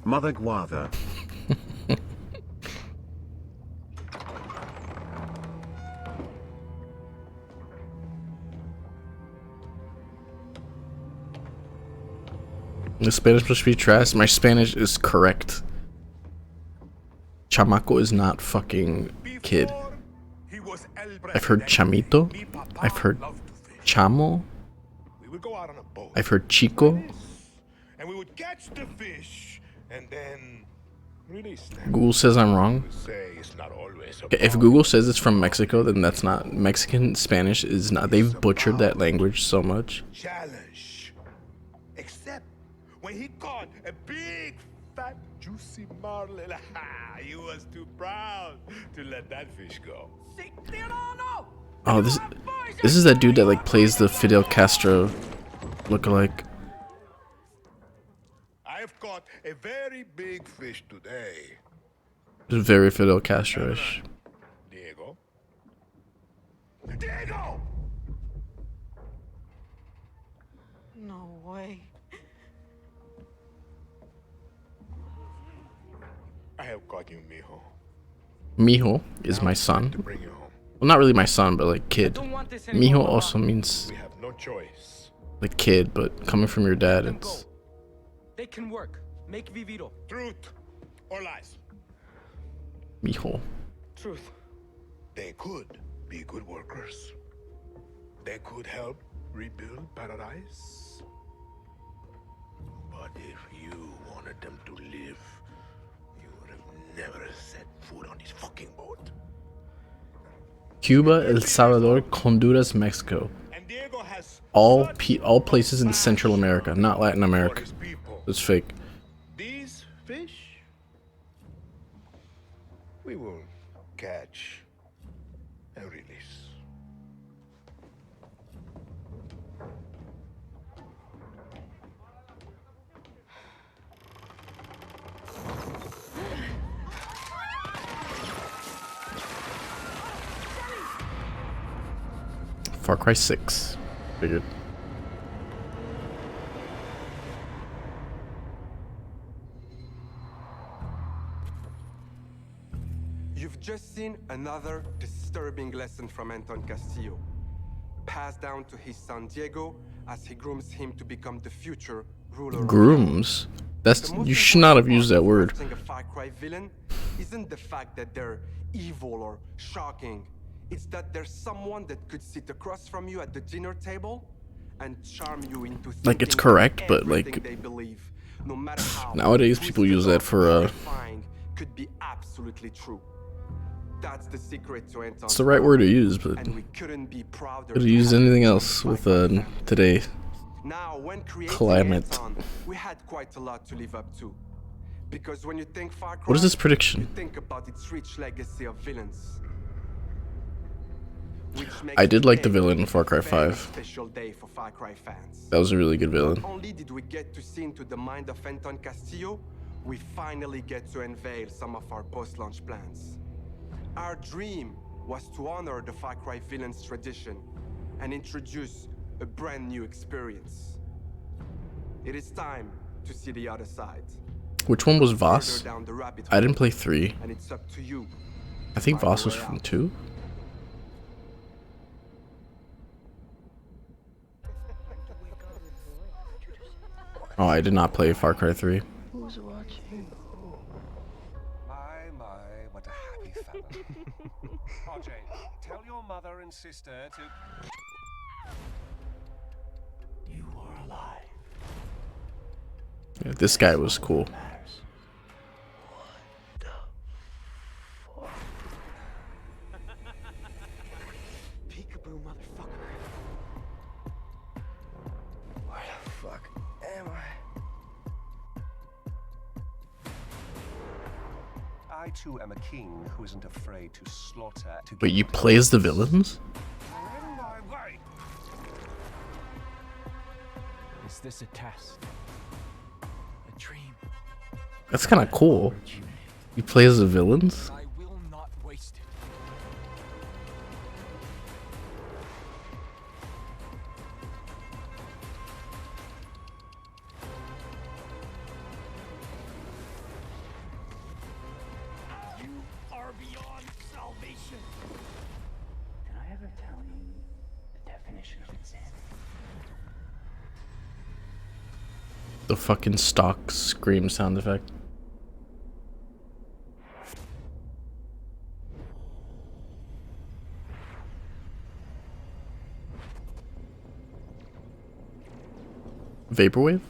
Mother Guava. The Spanish must be trash. My Spanish is correct. Chamaco is not fucking kid. I've heard chamito. I've heard chamo. boat. I've heard chico. And we would catch the fish, and then Google says I'm wrong. Okay, if Google says it's from Mexico, then that's not. Mexican Spanish is not. They've butchered that language so much. Challenge. Except when he caught a big, fat, juicy marlin, he was too proud to let that fish go. Oh, this is that dude that like plays the Fidel Castro lookalike. I've caught a very big fish today. It's very Fidel Castro-ish. Diego? Diego! No way. I have caught you, mijo. Mijo is my son. Well, not really my son, but like kid. Mijo also means We have no choice. like kid, but coming from your dad, it's They can work. Make Vivido. Truth or lies? mijo. Truth. They could be good workers. They could help rebuild paradise. But if you wanted them to live, you would have never set foot on this fucking boat. Cuba, El Salvador, Honduras, Mexico. All places in Central America, not Latin America. It's fake. These fish, we will catch and release. Far Cry 6. Figured. You've just seen another disturbing lesson from Anton Castillo, passed down to his son Diego as he grooms him to become the future ruler. Grooms? That's you should not have used that word. A Far Cry villain isn't the fact that they're evil or shocking. It's that there's someone that could sit across from you at the dinner table and charm you into Like it's correct, but like they believe, no matter how nowadays people use that for could be absolutely true. That's the secret to Anton. it's the right word to use, but and we couldn't be prouder could have used anything else with today now, when creating climate. Anton, we had quite a lot to live up to. Because when you think Far Cry, What is this prediction? you think about its rich legacy of villains. I did like the villain in Far Cry 5. Special day for Far Cry fans. That was a really good villain. Not only did we get to see into the mind of Anton Castillo, we finally get to unveil some of our post-launch plans. Our dream was to honor the Far Cry villain's tradition and introduce a brand new experience. It is time to see the other side. Which one was Voss? Further down the rabbit I didn't hole, play 3. and it's up to you. I think Voss was from 2. Oh, I did not play Far Cry 3. Who's watching? My, what a happy family. RJ, tell your mother and sister to... You are alive. Yeah, this guy was cool. Peekaboo, motherfucker. Where the fuck am I too am a king who isn't afraid to slaughter to Wait, you play as the villains? Is this a test? A dream? That's kind of cool. You play as the villains? I will not waste it. You are beyond salvation. Did I ever tell you the definition of insanity? The fucking stock scream sound effect. Vaporwave?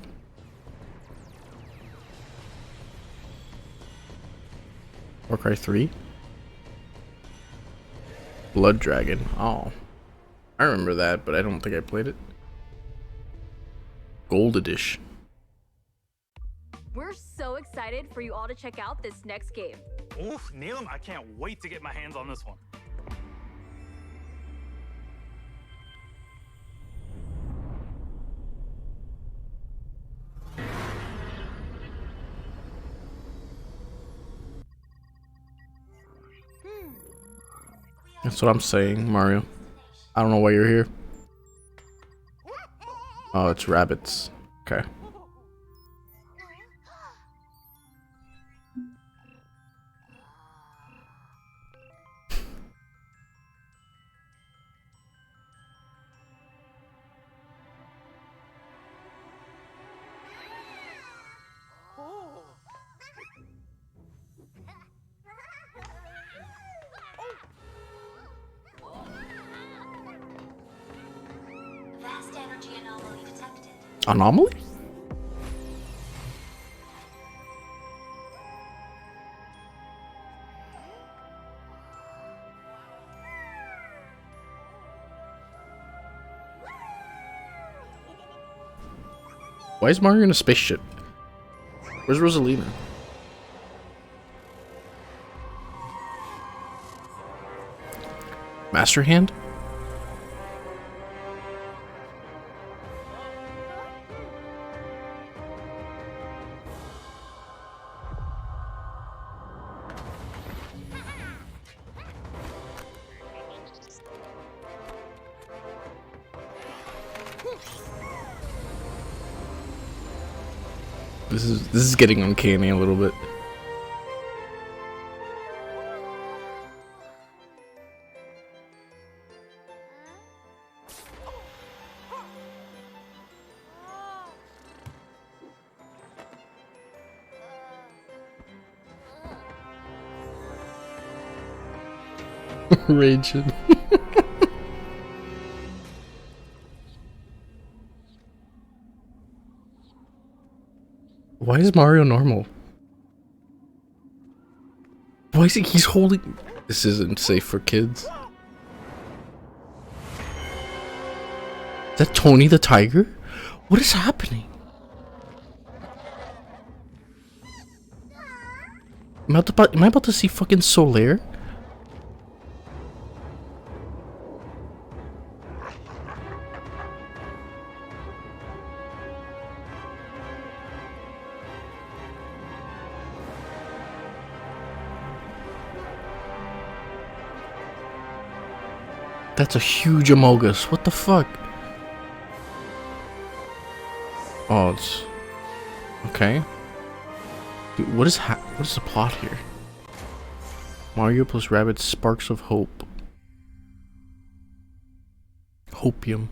Cry 3? Blood Dragon. Oh. I remember that, but I don't think I played it. Gold Edition. We're so excited for you all to check out this next game. Oof, Neelam, I can't wait to get my hands on this one. That's what I'm saying, Mario. I don't know why you're here. Oh, it's rabbits. Okay. Vast energy anomaly detected. Anomaly? Why is Mario in a spaceship? Where's Rosalina? Master Hand? This is getting uncanny a little bit. Raging. Why is Mario normal? Why is he's holding? This isn't safe for kids. Is that Tony the Tiger? What is happening? Am I about to see fucking Solaire? That's a huge Amogus. What the fuck? Oh, it's okay. Dude, what is the plot here? Mario plus Rabbit Sparks of Hope. Hopium.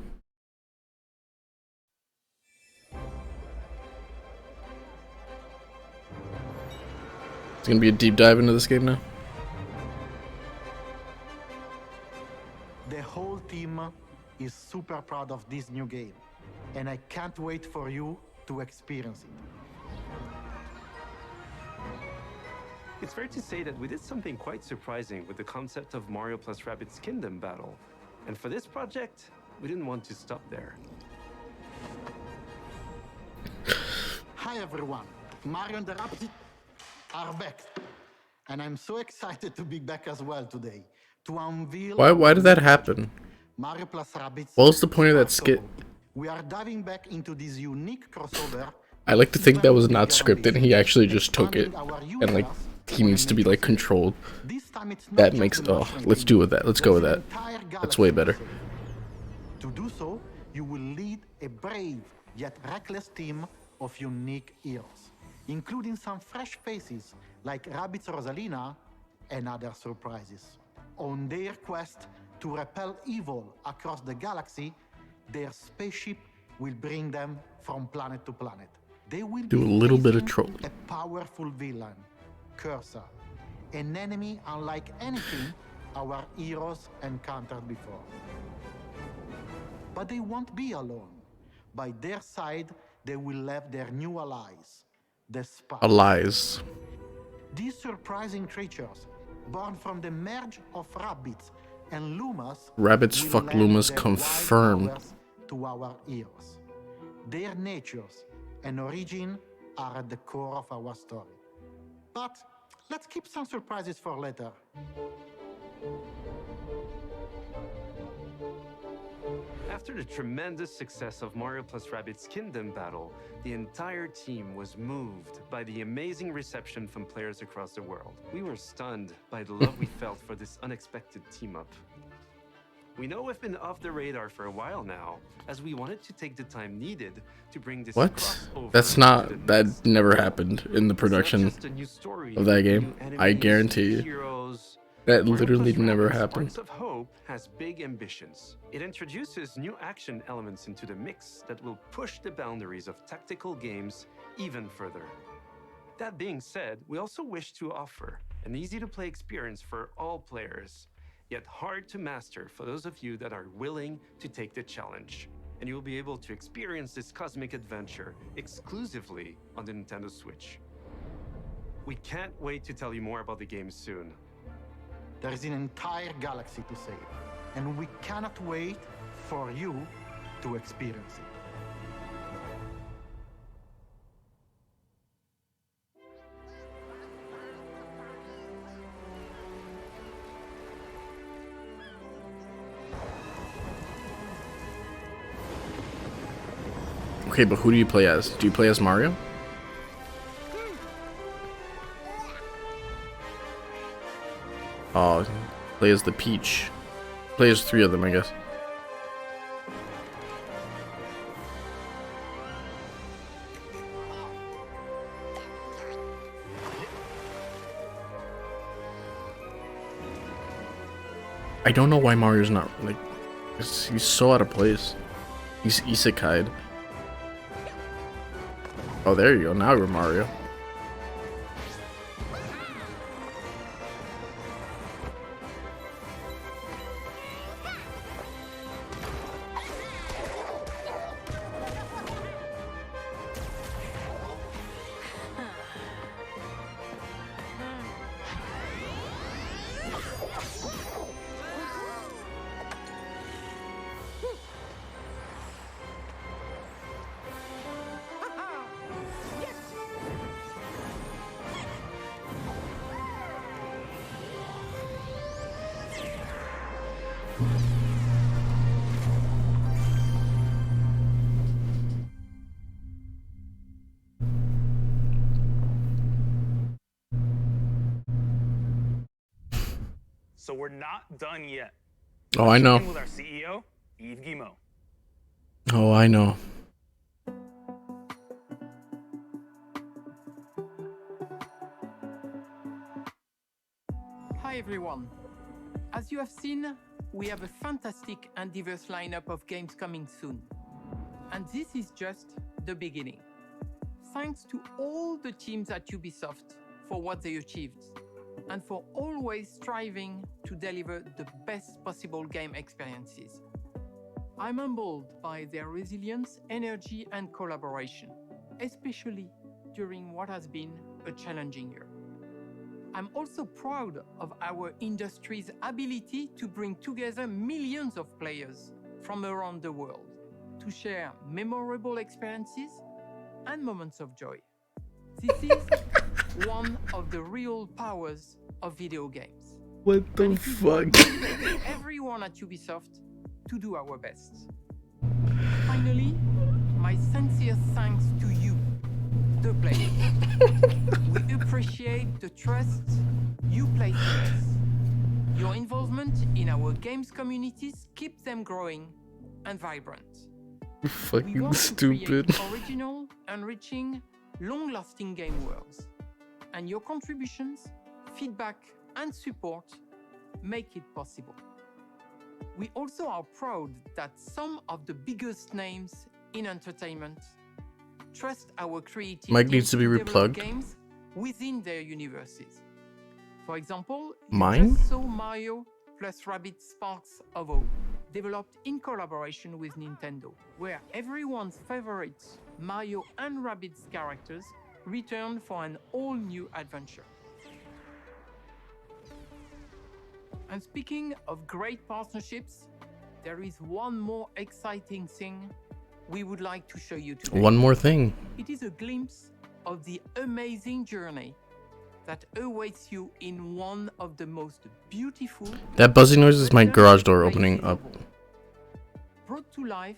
It's gonna be a deep dive into this game now. The whole team is super proud of this new game, and I can't wait for you to experience it. It's fair to say that we did something quite surprising with the concept of Mario plus Rabbids Kingdom battle. And for this project, we didn't want to stop there. Hi everyone, Mario and the Rabbids are back. And I'm so excited to be back as well today. To unveil Why did that happen? Mario plus Rabbids. What was the point of that skit? We are diving back into this unique crossover. I like to think that was not scripted and he actually just took it and like he needs to be like controlled. That makes let's do with that. Let's go with that. That's way better. To do so, you will lead a brave yet reckless team of unique heroes, including some fresh faces like Rabbids Rosalina and other surprises. On their quest to repel evil across the galaxy, their spaceship will bring them from planet to planet. They will do a little bit of trolling. A powerful villain, Cursor, an enemy unlike anything our heroes encountered before. But they won't be alone. By their side, they will have their new allies, the Sparks. Allies. These surprising creatures, born from the merge of rabbits and lumas, Rabbits will fuck lend lumas their confirmed. wild powers to our ears. Their natures and origin are at the core of our story. But let's keep some surprises for later. After the tremendous success of Mario plus Rabbids Kingdom Battle, the entire team was moved by the amazing reception from players across the world. We were stunned by the love we felt for this unexpected team-up. We know we've been off the radar for a while now, as we wanted to take the time needed to bring this What? crossover That's not. That never happened in the production of that game. I guarantee you. Heroes. That Mario literally plus never Rabbids happened. Sparks of Hope has big ambitions. It introduces new action elements into the mix that will push the boundaries of tactical games even further. That being said, we also wish to offer an easy-to-play experience for all players, yet hard to master for those of you that are willing to take the challenge. And you will be able to experience this cosmic adventure exclusively on the Nintendo Switch. We can't wait to tell you more about the game soon. There is an entire galaxy to save, and we cannot wait for you to experience it. Okay, but who do you play as? Do you play as Mario? Oh, play as the Peach. Play as 3 of them, I guess. I don't know why Mario's not, like, he's so out of place. He's isekai'd. Oh, there you go. Now we're Mario. So we're not done yet. Oh, I know. With our CEO, Yves Guillemot. Oh, I know. Hi everyone. As you have seen, we have a fantastic and diverse lineup of games coming soon. And this is just the beginning. Thanks to all the teams at Ubisoft for what they achieved, and for always striving to deliver the best possible game experiences. I'm humbled by their resilience, energy, and collaboration, especially during what has been a challenging year. I'm also proud of our industry's ability to bring together millions of players from around the world to share memorable experiences and moments of joy. This is one of the real powers of video games. What the fuck? Everyone at Ubisoft to do our best. Finally, my sincere thanks to you, the players. We appreciate the trust you place in us. Your involvement in our games communities keeps them growing and vibrant. Fucking stupid. Original, enriching, long-lasting game worlds. And your contributions, feedback, and support make it possible. We also are proud that some of the biggest names in entertainment trust our creative Mike needs to be replugged. games within their universes. For example, Mine? you just saw Mario plus Rabbids Sparks of Hope, developed in collaboration with Nintendo, where everyone's favorite Mario and Rabbids characters return for an all-new adventure. And speaking of great partnerships, there is one more exciting thing we would like to show you today. One more thing. It is a glimpse of the amazing journey that awaits you in one of the most beautiful. That buzzing noise is my garage door opening up. Brought to life.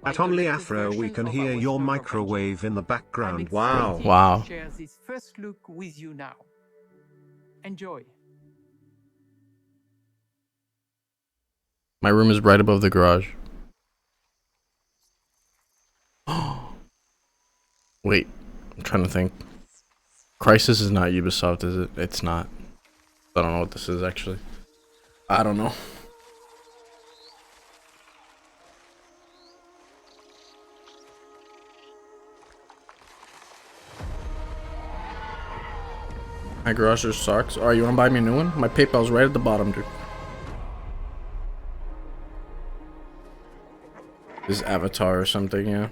At Only Afro, we can hear your microwave in the background. Wow. Wow. Share this first look with you now. Enjoy. My room is right above the garage. Wait, I'm trying to think. Crisis is not Ubisoft, is it? It's not. I don't know what this is actually. I don't know. My garage just sucks. Alright, you wanna buy me a new one? My PayPal's right at the bottom, dude. This is Avatar or something, yeah.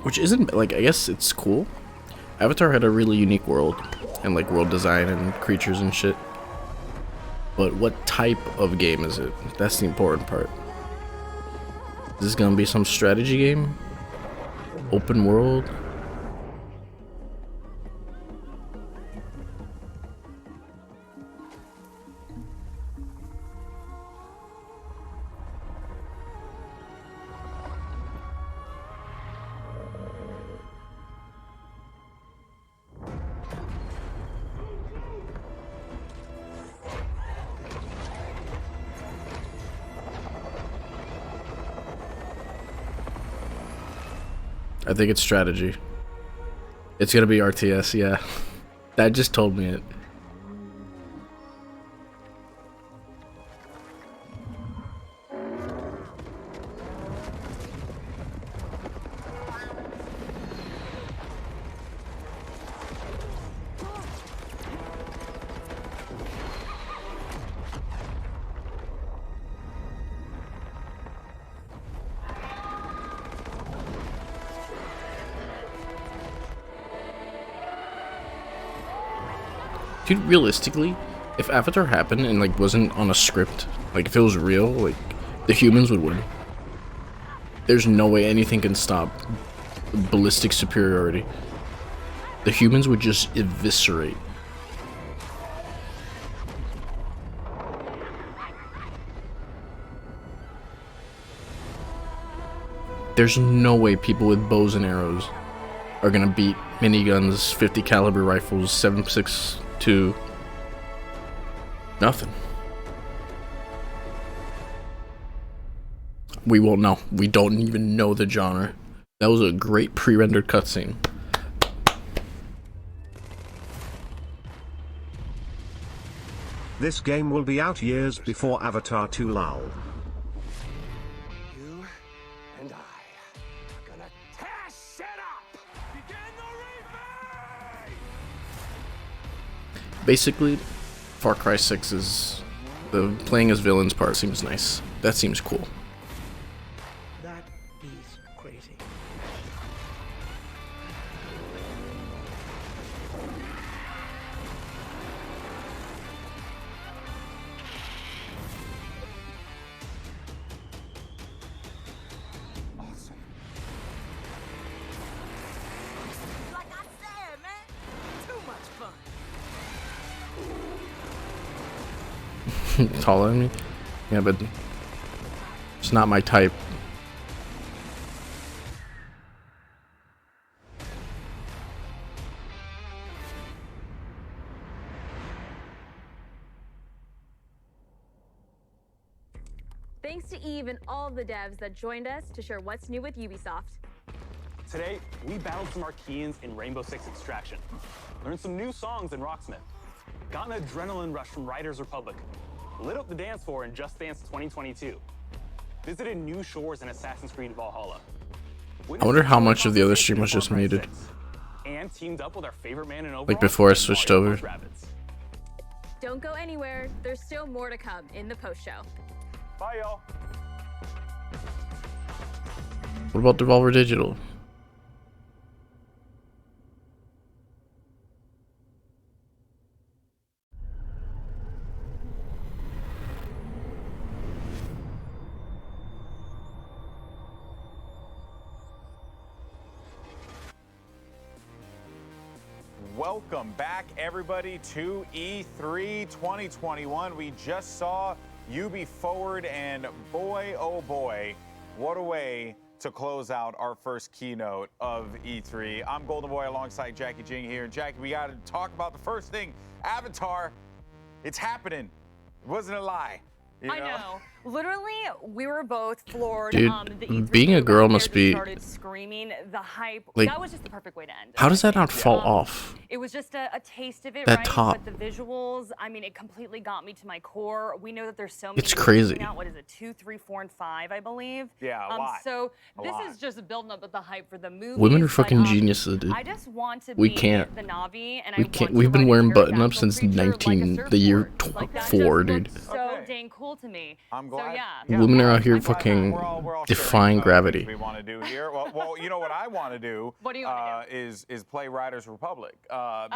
Which isn't, like, I guess it's cool. Avatar had a really unique world, and like world design and creatures and shit. But what type of game is it? That's the important part. Is this gonna be some strategy game? Open world? I think it's strategy. It's gonna be RTS, yeah. That just told me it. Dude, realistically, if Avatar happened and like wasn't on a script, like if it was real, like the humans would win. There's no way anything can stop ballistic superiority. The humans would just eviscerate. There's no way people with bows and arrows are gonna beat miniguns, 50 caliber rifles, 7.62. Nothing. We won't know. We don't even know the genre. That was a great pre-rendered cutscene. This game will be out years before Avatar 2 lol. You and I are gonna tear shit up! Begin the replay! Basically, Far Cry 6 is... the playing as villains part seems nice. That seems cool. That is crazy. Awesome. Like I said, man, too much fun. Taller than me? Yeah, but it's not my type. Thanks to Eve and all of the devs that joined us to share what's new with Ubisoft. Today, we battled some Archeans in Rainbow Six Extraction, learned some new songs in Rocksmith, got an adrenaline rush from Riders Republic, lit up the dance floor in Just Dance 2022, visited new shores in Assassin's Creed Valhalla. I wonder how much of the other stream was just muted. And teamed up with our favorite man in overall, Like before I switched over. Don't go anywhere, there's still more to come in the post-show. Bye, y'all. What about Devolver Digital? Welcome back, everybody, to E3 2021. We just saw Ubi Forward, and boy, oh boy, what a way to close out our first keynote of E3. I'm Golden Boy alongside Jackie Jing here. Jackie, we got to talk about the first thing, Avatar. It's happening. It wasn't a lie. I know. Literally, we were both floored. Dude, the E3 being a girl must be started screaming. The hype. like, that was just the perfect way to end it. how does that not fall off? It was just a taste of it, That right? top. But the visuals, I mean, it completely got me to my core. We know that there's so many. It's movies crazy. coming out. What is it? 2, 3, 4, and 5, I believe. Yeah, a lot. So A this lot. is just building up with the hype for the movie. Women are fucking geniuses, dude. I just want to We be can't. the Navi, and We can't. We've been wearing button-ups since the year 4, dude. so dang cool to me. I'm glad. So yeah. Women are out here fucking defying gravity. We want to do here. Well, you know what I want to do. What do you want to is play Riders Republic because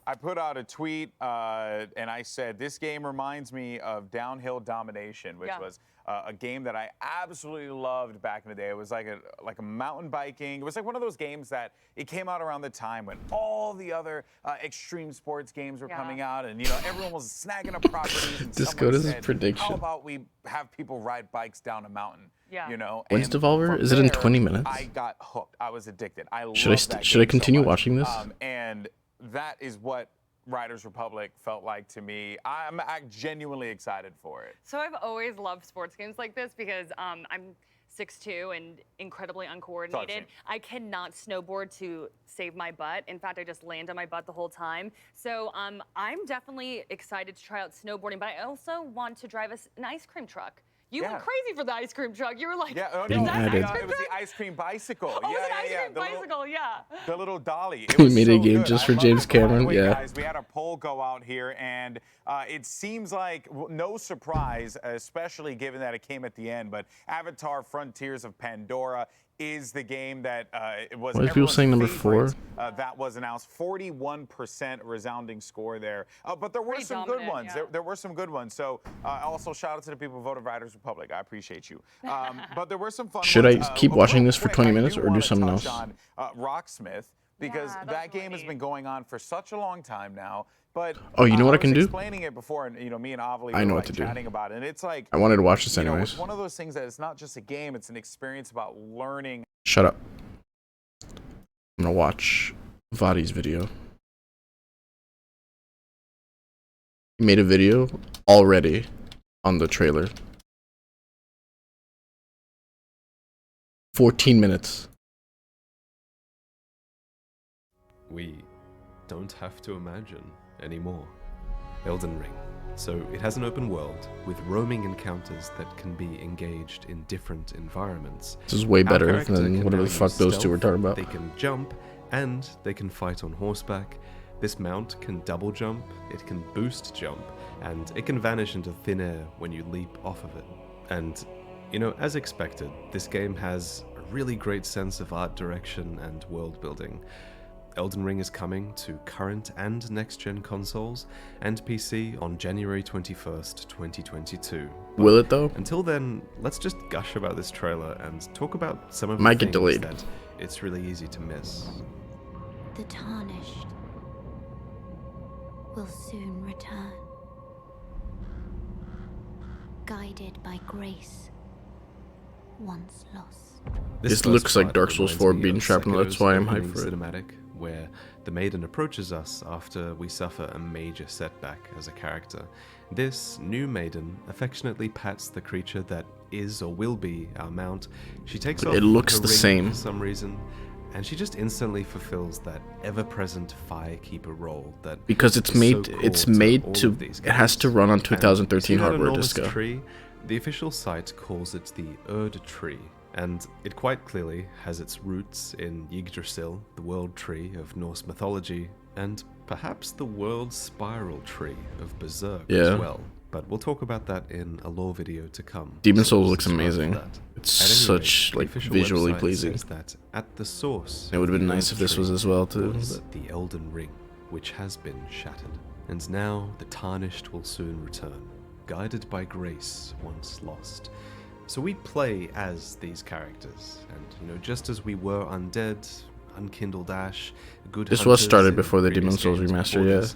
I put out a tweet and I said this game reminds me of Downhill Domination, which was a game that I absolutely loved back in the day. It was like a mountain biking. It was like one of those games that it came out around the time when all the other extreme sports games were coming out, and you know everyone was snagging up properties. And Discoda's someone said, prediction. how about we have people ride bikes down a mountain? Yeah. You know. When's And Devolver? from Is it in there, 20 minutes? I got hooked. I was addicted. I Should loved that I game continue so much. watching this? And that is what Riders Republic felt like to me. I'm genuinely excited for it. So I've always loved sports games like this because I'm 6'2" and incredibly uncoordinated. I cannot snowboard to save my butt. In fact, I just land on my butt the whole time. So I'm definitely excited to try out snowboarding, but I also want to drive an ice cream truck. You went crazy for the ice cream truck. You were like, Yeah, is that an ice cream it was truck? the ice cream bicycle. Oh, it was an ice cream the bicycle, yeah. The little dolly. It We was made so a game good. just I for love James it. By the Cameron, way, yeah. guys, we had a poll go out here, and it seems like no surprise, especially given that it came at the end. But Avatar: Frontiers of Pandora is the game that it was. Why is people saying number favorite, 4? That was announced. 41% resounding score there. But there were some good ones. There were some good ones. So also shout out to the people who voted Riders Republic. I appreciate you. But there were some fun Should ones. I keep But watching real this for quick, 20 I minutes do or do wanna something touch else? on Rocksmith, because that game has been going on for such a long time now. But Oh, you know what I can was do? explaining it before, and you know, me and Avali I know were what like to do. chatting about it, and it's like I wanted to watch this you know, anyways. it's one of those things that it's not just a game; it's an experience about learning. Shut up. I'm gonna watch Vadi's video. He made a video already on the trailer. 14 minutes. We don't have to imagine anymore. Elden Ring. So it has an open world with roaming encounters that can be engaged in different environments. This is way Our better character than can whatever now the fuck use those two were stealth, talking about. They can jump, and they can fight on horseback. This mount can double jump, it can boost jump, and it can vanish into thin air when you leap off of it. And, you know, as expected, this game has a really great sense of art direction and world building. Elden Ring is coming to current and next-gen consoles and PC on January 21st, 2022. Will it though? Until then, let's just gush about this trailer and talk about some of Might the get things delayed. that it's really easy to miss. The Tarnished will soon return. Guided by grace, once lost. This first looks like part Dark Souls reminds 4 me being of trapped, and that's Sekiro's why I'm opening hyped for it. cinematic, where the maiden approaches us after we suffer a major setback as a character. This new maiden affectionately pats the creature that is or will be our mount. She takes But off it looks her the ring same. for some reason, and she just instantly fulfills that ever-present firekeeper role that Because it's is so made core it's to made all to of these it has games. to run on And 2013 see that hardware enormous disco. tree? The official site calls it the Erd tree, and it quite clearly has its roots in Yggdrasil, the world tree of Norse mythology, and perhaps the world spiral tree of Berserk Yeah. as well. but we'll talk about that in a lore video to come. Demon's so Souls looks amazing. It's such like visually pleasing. That at the source, it would have been nice if this was as well too. The Elden Ring, which has been shattered, and now the Tarnished will soon return, guided by grace once lost. So we play as these characters, and just as we were undead, unkindled ash, good. This was started before the Demon's Souls remaster, yeah.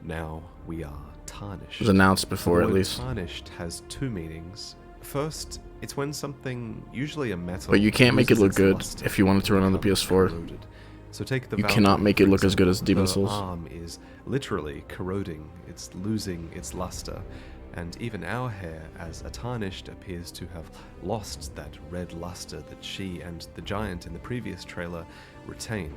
Now we are Tarnished. It was announced before, at least. Tarnished has two meanings. First, it's when something, usually a metal. But you can't make it look good if you want it to run on the PS4. So take the you cannot make it look as good as Demon's Souls. The arm is literally corroding. It's losing its luster. And even our hair, as a Tarnished, appears to have lost that red luster that she and the giant in the previous trailer retain.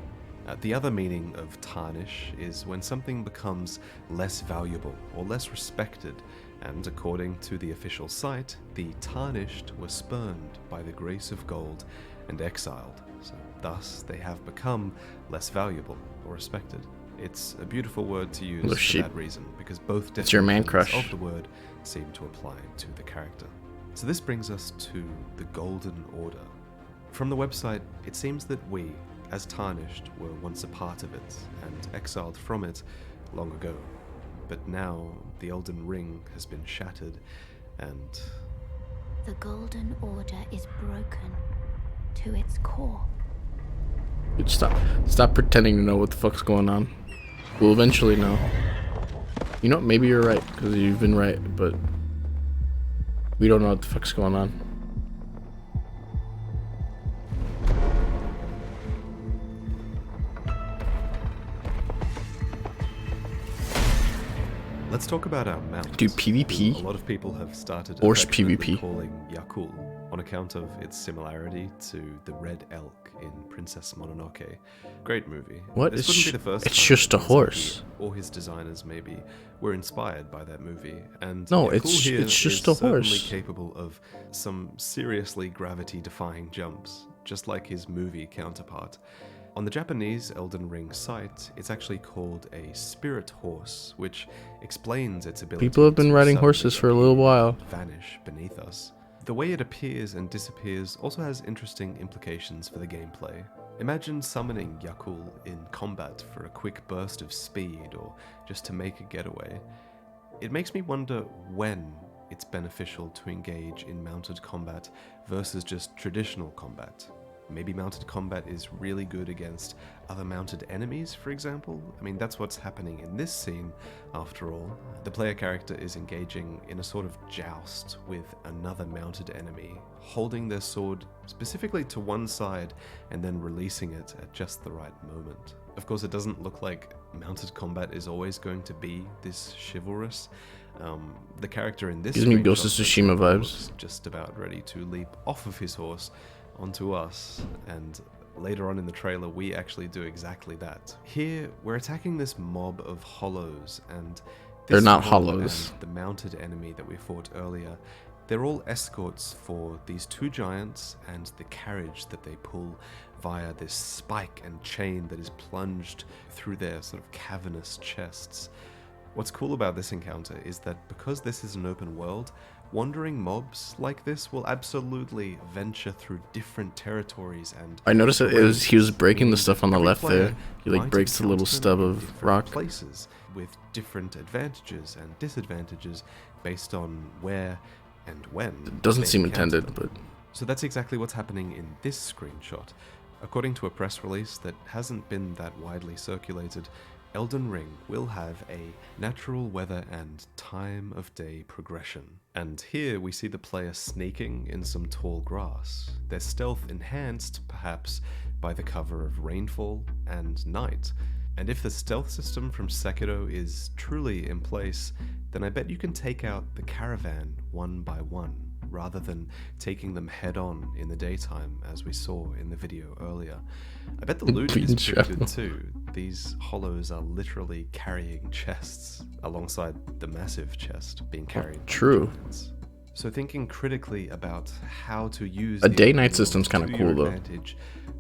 The other meaning of tarnish is when something becomes less valuable or less respected, and according to the official site, the Tarnished were spurned by the grace of gold and exiled, so thus they have become less valuable or respected. It's a beautiful word to use for that reason, because both definitions of the word seem to apply to the character. So this brings us to the Golden Order. From the website, it seems that we, as Tarnished, were once a part of it and exiled from it long ago. But now the Elden Ring has been shattered, and the Golden Order is broken to its core. Dude, stop pretending to know what the fuck's going on. We'll eventually know. You know what? Maybe you're right, because you've been right, but we don't know what the fuck's going on. let's talk about our mounts. Dude, PvP? A lot of people have started PvP calling Yakul on account of its similarity to the Red Elk in Princess Mononoke. Great movie. What? This wouldn't be the first it's time just a horse. Or his designers maybe were inspired by that movie. And no, Yakul here it's just is a horse. certainly capable of some seriously gravity-defying jumps, just like his movie counterpart. On the Japanese Elden Ring site, it's actually called a spirit horse, which explains its ability People have been riding horses for a little while. Vanish beneath us. The way it appears and disappears also has interesting implications for the gameplay. Imagine summoning Yakul in combat for a quick burst of speed or just to make a getaway. It makes me wonder when it's beneficial to engage in mounted combat versus just traditional combat. Maybe mounted combat is really good against other mounted enemies, for example. I mean, that's what's happening in this scene, after all. The player character is engaging in a sort of joust with another mounted enemy, holding their sword specifically to one side and then releasing it at just the right moment. Of course, it doesn't look like mounted combat is always going to be this chivalrous. The character in this gives me Ghost of Tsushima vibes. Just about ready to leap off of his horse onto us, and later on in the trailer we actually do exactly that. Here we're attacking this mob of hollows, and they're not hollows. The mounted enemy that we fought earlier, they're all escorts for these two giants and the carriage that they pull via this spike and chain that is plunged through their sort of cavernous chests. What's cool about this encounter is that because this is an open world, wandering mobs like this will absolutely venture through different territories. And I noticed that he was breaking the stuff on the left there. He like breaks the little stub of rock. Places with different advantages and disadvantages based on where and when. It doesn't seem intended, but so that's exactly what's happening in this screenshot. According to a press release that hasn't been that widely circulated, Elden Ring will have a natural weather and time of day progression. And here we see the player sneaking in some tall grass, their stealth enhanced perhaps by the cover of rainfall and night. And if the stealth system from Sekiro is truly in place, then I bet you can take out the caravan one by one, rather than taking them head on in the daytime as we saw in the video earlier. I bet the loot is pretty good too. These hollows are literally carrying chests alongside the massive chest being carried. True. So thinking critically about how to use a day-night system's kind of cool though.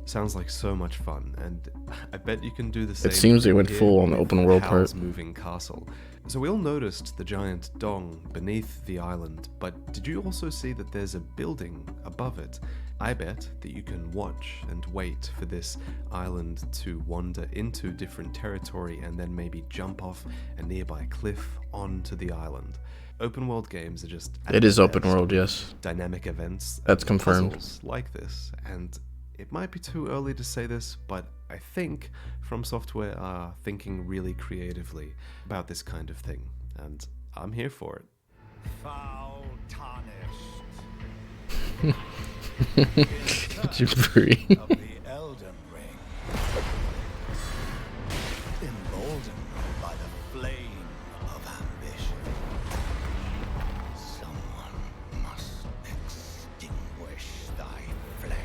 Sounds like so much fun, and I bet you can do the same. It seems they went full on the open world part. Moving castle. So we all noticed the giant dong beneath the island, but did you also see that there's a building above it? I bet that you can watch and wait for this island to wander into different territory and then maybe jump off a nearby cliff onto the island. Open world games are just... It is open world, yes. Dynamic events. That's confirmed. Puzzles like this, and it might be too early to say this, but I think From Software are thinking really creatively about this kind of thing, and I'm here for it. Foul tarnished. You free. Of the Elden Ring. Emboldened by the flame of ambition. Someone must extinguish thy flame.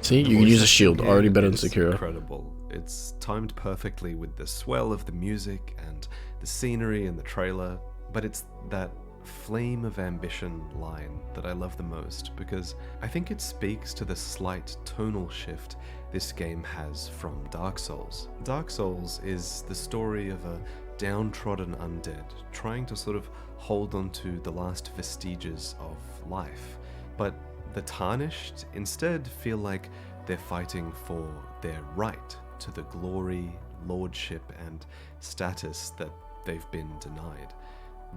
See, you can use a shield, already better than It's Sekiro. incredible. It's timed perfectly with the swell of the music and the scenery and the trailer, but it's that flame of ambition line that I love the most because I think it speaks to the slight tonal shift this game has from Dark Souls. Dark Souls is the story of a downtrodden undead trying to sort of hold on to the last vestiges of life, but the Tarnished instead feel like they're fighting for their right to the glory, lordship, and status that they've been denied.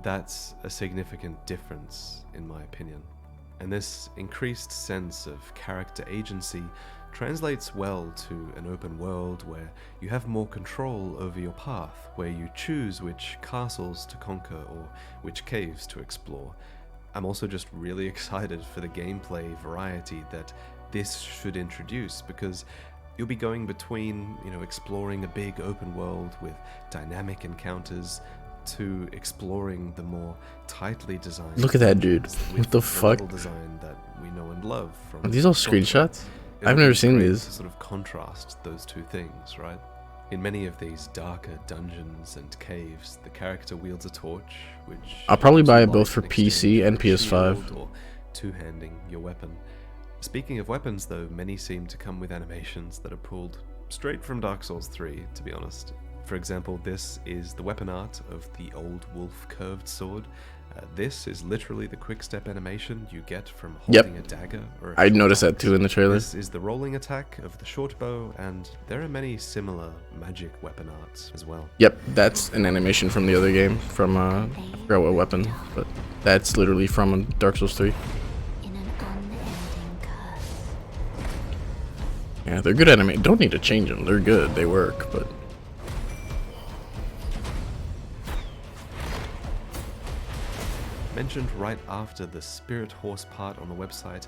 That's a significant difference, in my opinion. And this increased sense of character agency translates well to an open world where you have more control over your path, where you choose which castles to conquer or which caves to explore. I'm also just really excited for the gameplay variety that this should introduce, because you'll be going between, exploring a big open world with dynamic encounters to exploring the more tightly designed. Look at that dude. What the fuck? level design that we know and love from Are these all Software. screenshots? It'll I've never be seen great these. to sort of contrast those two things, right? In many of these darker dungeons and caves, the character wields a torch, which I'll probably buy it shoots both for light in PC and exchange for a PS5. shield or two-handing your weapon. Speaking of weapons, though, many seem to come with animations that are pulled straight from Dark Souls 3, to be honest. For example, this is the weapon art of the old wolf curved sword. This is literally the quick step animation you get from holding a dagger or a I short noticed that axe. too in the trailer. This is the rolling attack of the short bow, and there are many similar magic weapon arts as well. Yep, that's an animation from the other game, from, I forgot what weapon, but that's literally from Dark Souls 3. Yeah, they're good anime. Don't need to change them. They're good. They work, but... Mentioned right after the spirit horse part on the website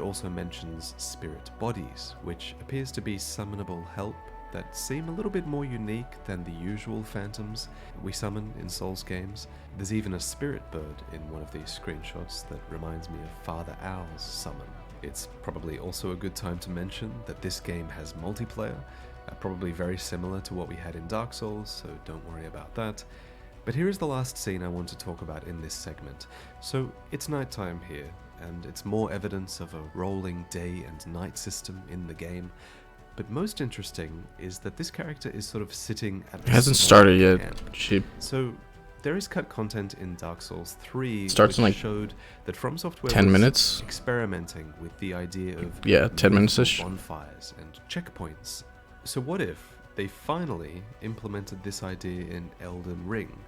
also mentions spirit bodies, which appears to be summonable help that seem a little bit more unique than the usual phantoms we summon in Souls games. There's even a spirit bird in one of these screenshots that reminds me of Father Owl's summon. It's probably also a good time to mention that this game has multiplayer, probably very similar to what we had in Dark Souls, so don't worry about that. But here is the last scene I want to talk about in this segment. So it's nighttime here, and it's more evidence of a rolling day and night system in the game. But most interesting is that this character is sort of sitting at It hasn't started yet. Camp. So there is cut content in Dark Souls 3 Starts in which like showed that From Software 10 was minutes. experimenting with the idea of 10 minutes-ish. bonfires and checkpoints. So what if they finally implemented this idea in Elden Ring?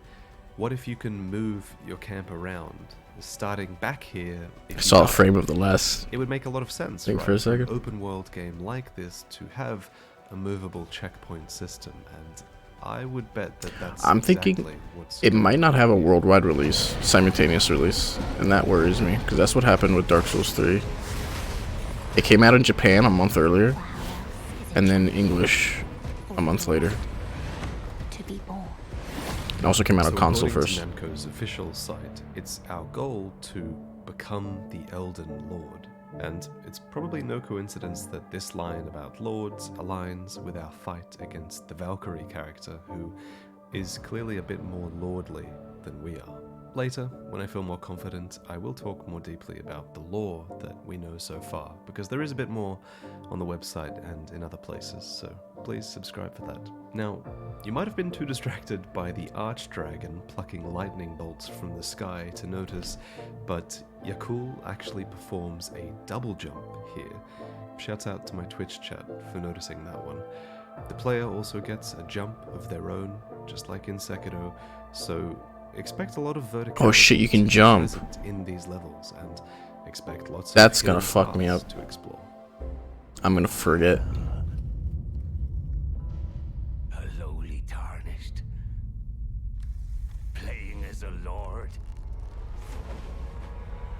What if you can move your camp around, starting back here? I saw a frame of the last It would make a lot of sense, thing right? for a second. An open world game like this to have a movable checkpoint system, and I would bet that that's I'm exactly thinking what's it might not have a worldwide release, simultaneous release, and that worries me, because that's what happened with Dark Souls 3. It came out in Japan a month earlier, and then English a month later. It also came out on console according first. to Namco's official site, it's our goal to become the Elden Lord. And it's probably no coincidence that this line about lords aligns with our fight against the Valkyrie character, who is clearly a bit more lordly than we are. Later, when I feel more confident, I will talk more deeply about the lore that we know so far, because there is a bit more on the website and in other places, so please subscribe for that. Now, you might have been too distracted by the Archdragon plucking lightning bolts from the sky to notice, but Yakul actually performs a double jump here. Shouts out to my Twitch chat for noticing that one. The player also gets a jump of their own, just like in Sekiro, so expect a lot of vertical. Oh shit, you can jump in these levels, and expect lots That's of gonna fuck me up. to explore. I'm gonna forget. A lowly tarnished, playing as a lord.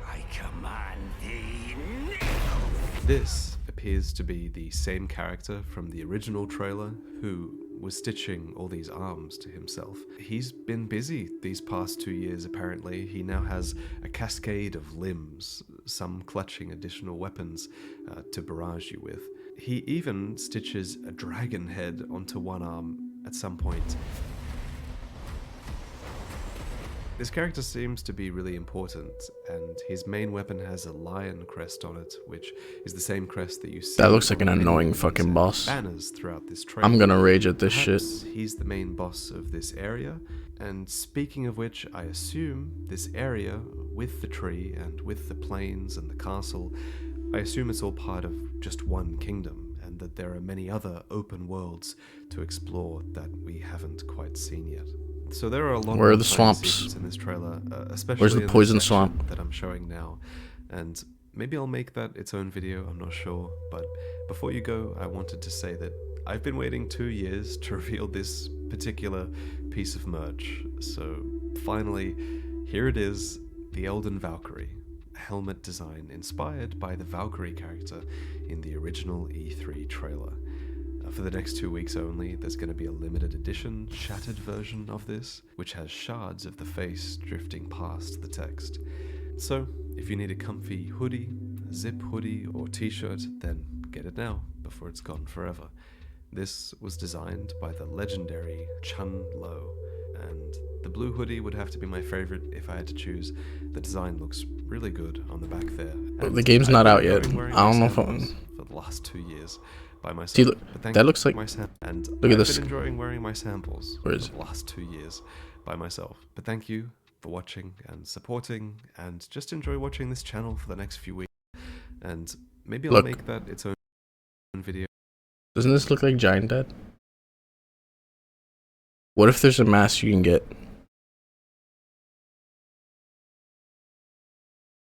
I command thee now. This appears to be the same character from the original trailer who was stitching all these arms to himself. He's been busy these past 2 years apparently. He now has a cascade of limbs, some clutching additional weapons to barrage you with. He even stitches a dragon head onto one arm at some point. This character seems to be really important, and his main weapon has a lion crest on it, which is the same crest that you see. That looks like an on many annoying fucking boss. Banners throughout this trailer. I'm gonna rage at this Perhaps shit. He's the main boss of this area, and speaking of which, I assume this area, with the tree and with the plains and the castle, I assume it's all part of just one kingdom, and that there are many other open worlds to explore that we haven't quite seen yet. So there are a lot Where are more the time swamps? sequence in this trailer, especially Where's the in poison this section swamp? that I'm showing now, and maybe I'll make that its own video, I'm not sure, but before you go, I wanted to say that I've been waiting 2 years to reveal this particular piece of merch, so finally, here it is, the Elden Valkyrie, a helmet design inspired by the Valkyrie character in the original E3 trailer. For the next 2 weeks only, there's going to be a limited edition, shattered version of this, which has shards of the face drifting past the text. So, if you need a comfy hoodie, zip hoodie, or t-shirt, then get it now, before it's gone forever. This was designed by the legendary Chun Lo, and the blue hoodie would have to be my favorite if I had to choose. The design looks really good on the back there. Well, the game's not out yet. I don't know if for the last 2 years. By myself. See, look, But thank that you looks like. for my and Look at I've this. been enjoying wearing my samples Where for is the last 2 years by myself. But thank you for watching and supporting, and just enjoy watching this channel for the next few weeks. And maybe I'll Look. make that its own video. Doesn't this look like Giant Dad? What if there's a mask you can get?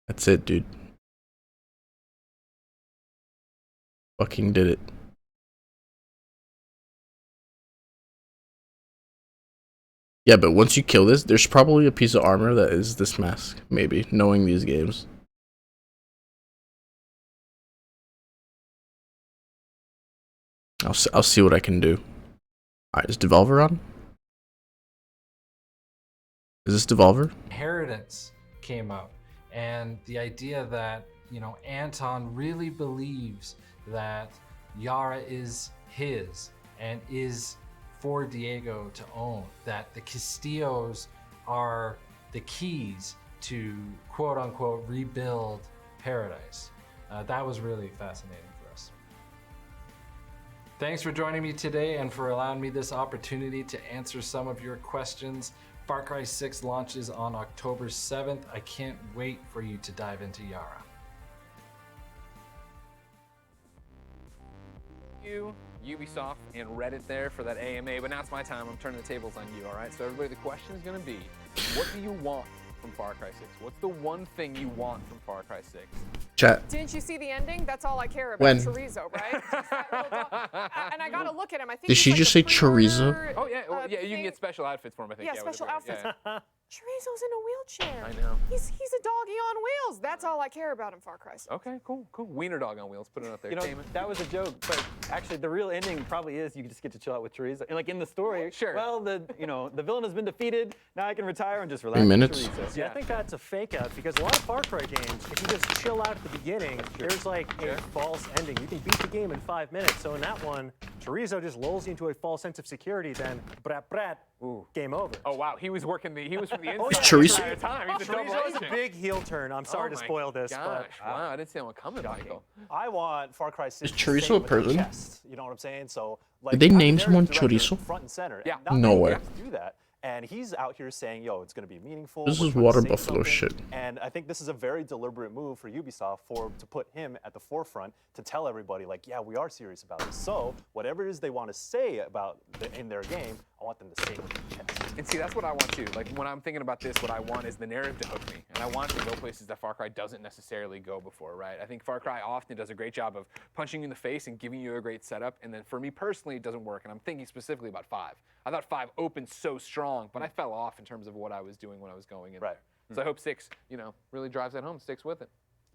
That's it, dude. Fucking did it. Yeah, but once you kill this, there's probably a piece of armor that is this mask. Maybe, knowing these games. I'll see what I can do. Alright, is Devolver on? Is this Devolver? Inheritance came out, and the idea that, you know, Anton really believes that Yara is his and is for Diego to own, that the Castillos are the keys to quote unquote rebuild paradise. That was really fascinating for us. Thanks for joining me today and for allowing me this opportunity to answer some of your questions. Far Cry 6 launches on October 7th. I can't wait for you to dive into Yara. You, Ubisoft, and Reddit there for that AMA, but now it's my time. I'm turning the tables on you, all right? So everybody, the question is going to be, what do you want from Far Cry 6? What's the one thing you want from Far Cry 6? Chat. Didn't you see the ending? That's all I care about. When? Chorizo, right? And I gotta look at him. I think Did she he's just like say the chorizo? pre-order, Oh, yeah, well, yeah, you can get special outfits for him, I think. Yeah, with the special bird. outfits. Yeah. Chorizo's in a wheelchair. I know. He's a doggy on wheels. That's all I care about in Far Cry 6. Okay, cool. Wiener dog on wheels. Put it up there. You know, Damon. that was a joke, but actually the real ending probably is you just get to chill out with chorizo. And like in the story, sure. Well, the villain has been defeated. Now I can retire and just relax. 3 with minutes? chorizo. See, I think that's a fake out because a lot of Far Cry games, if you just chill out at the beginning, there's like a false ending. You can beat the game in 5 minutes. So in that one, Chorizo just lulls you into a false sense of security, then brat, game over. Oh wow, he was from the inside Chorizo- the entire time. He's a double Chorizo is a agent. big heel turn. I'm sorry to spoil this, Gosh, but wow, I didn't see that one coming, Michael. I want Far Cry 6 Is to Chorizo stay a with their person? chest, you know what I'm saying? So, like, Did they I'm name the someone narrative director Chorizo? front and center. Yeah. Not No many way. games do that. And he's out here saying, yo, it's going to be meaningful. This we're is trying to water say buffalo something. shit. And I think this is a very deliberate move for Ubisoft to put him at the forefront to tell everybody, like, yeah, we are serious about this. So whatever it is they want to say about in their game, I want them to say it with their chest. And see, that's what I want too. Like when I'm thinking about this, what I want is the narrative to hook me, and I want it to go places that Far Cry doesn't necessarily go before, right? I think Far Cry often does a great job of punching you in the face and giving you a great setup, and then for me personally, it doesn't work. And I'm thinking specifically about 5. I thought 5 opened so strong, but I fell off in terms of what I was doing when I was going in there. So I hope 6, really drives that home, sticks with it.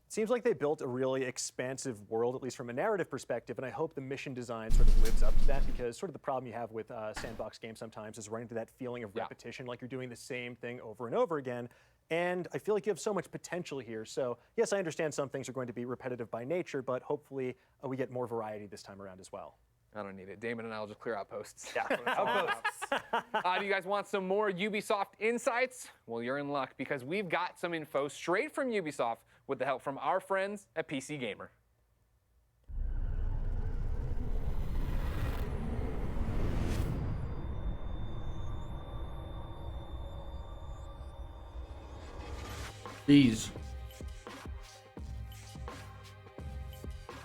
Seems like they built a really expansive world, at least from a narrative perspective, and I hope the mission design sort of lives up to that, because sort of the problem you have with sandbox games sometimes is running into that feeling of repetition, like you're doing the same thing over and over again. And I feel like you have so much potential here. So yes, I understand some things are going to be repetitive by nature, but hopefully we get more variety this time around as well. I don't need it. Damon and I will just clear outposts. Yeah, outposts. Do you guys want some more Ubisoft insights? Well, you're in luck, because we've got some info straight from Ubisoft with the help from our friends at PC Gamer. Jeez.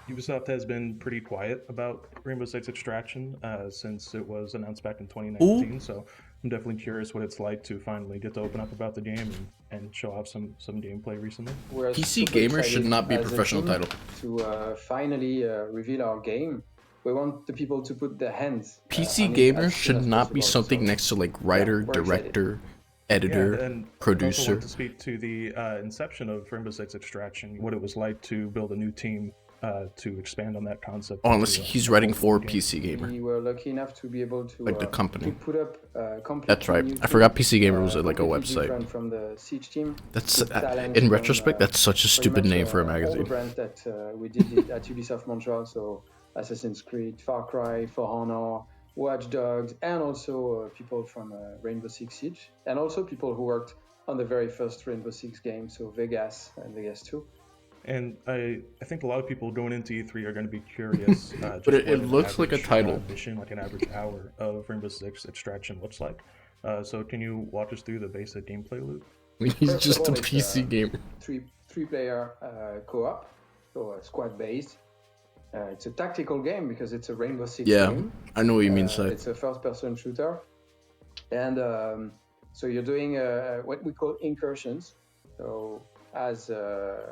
Ubisoft has been pretty quiet about Rainbow Six Extraction since it was announced back in 2019. So I'm definitely curious what it's like to finally get to open up about the game and show off some gameplay recently. PC Gamer should not be a professional title. To finally reveal our game, we want the people to put their hands. PC Gamer should not be something next to like writer, director, editor, and producer. I also want to speak to the inception of Rainbow Six Extraction, what it was like to build a new team to expand on that concept. Oh, unless he's writing for PC Gamer. We were lucky enough to be able to like the company. to put up That's right. I forgot PC Gamer was like a website. From the Siege team. That's in retrospect, that's such a stupid name for a magazine. All the brands that we did it at Ubisoft Montreal, so Assassin's Creed, Far Cry, For Honor, Watch Dogs, and also people from Rainbow Six Siege, and also people who worked on the very first Rainbow Six game, so Vegas and Vegas 2. And I think a lot of people going into E3 are going to be curious. But it looks like a title. Mission, like an average hour of Rainbow Six Extraction looks like. So can you walk us through the basic gameplay loop? He's just a PC gamer. Three-player co-op, so squad based. It's a tactical game because it's a Rainbow Six game. I know what you mean, Si. It's a first-person shooter, and so you're doing what we call incursions. So as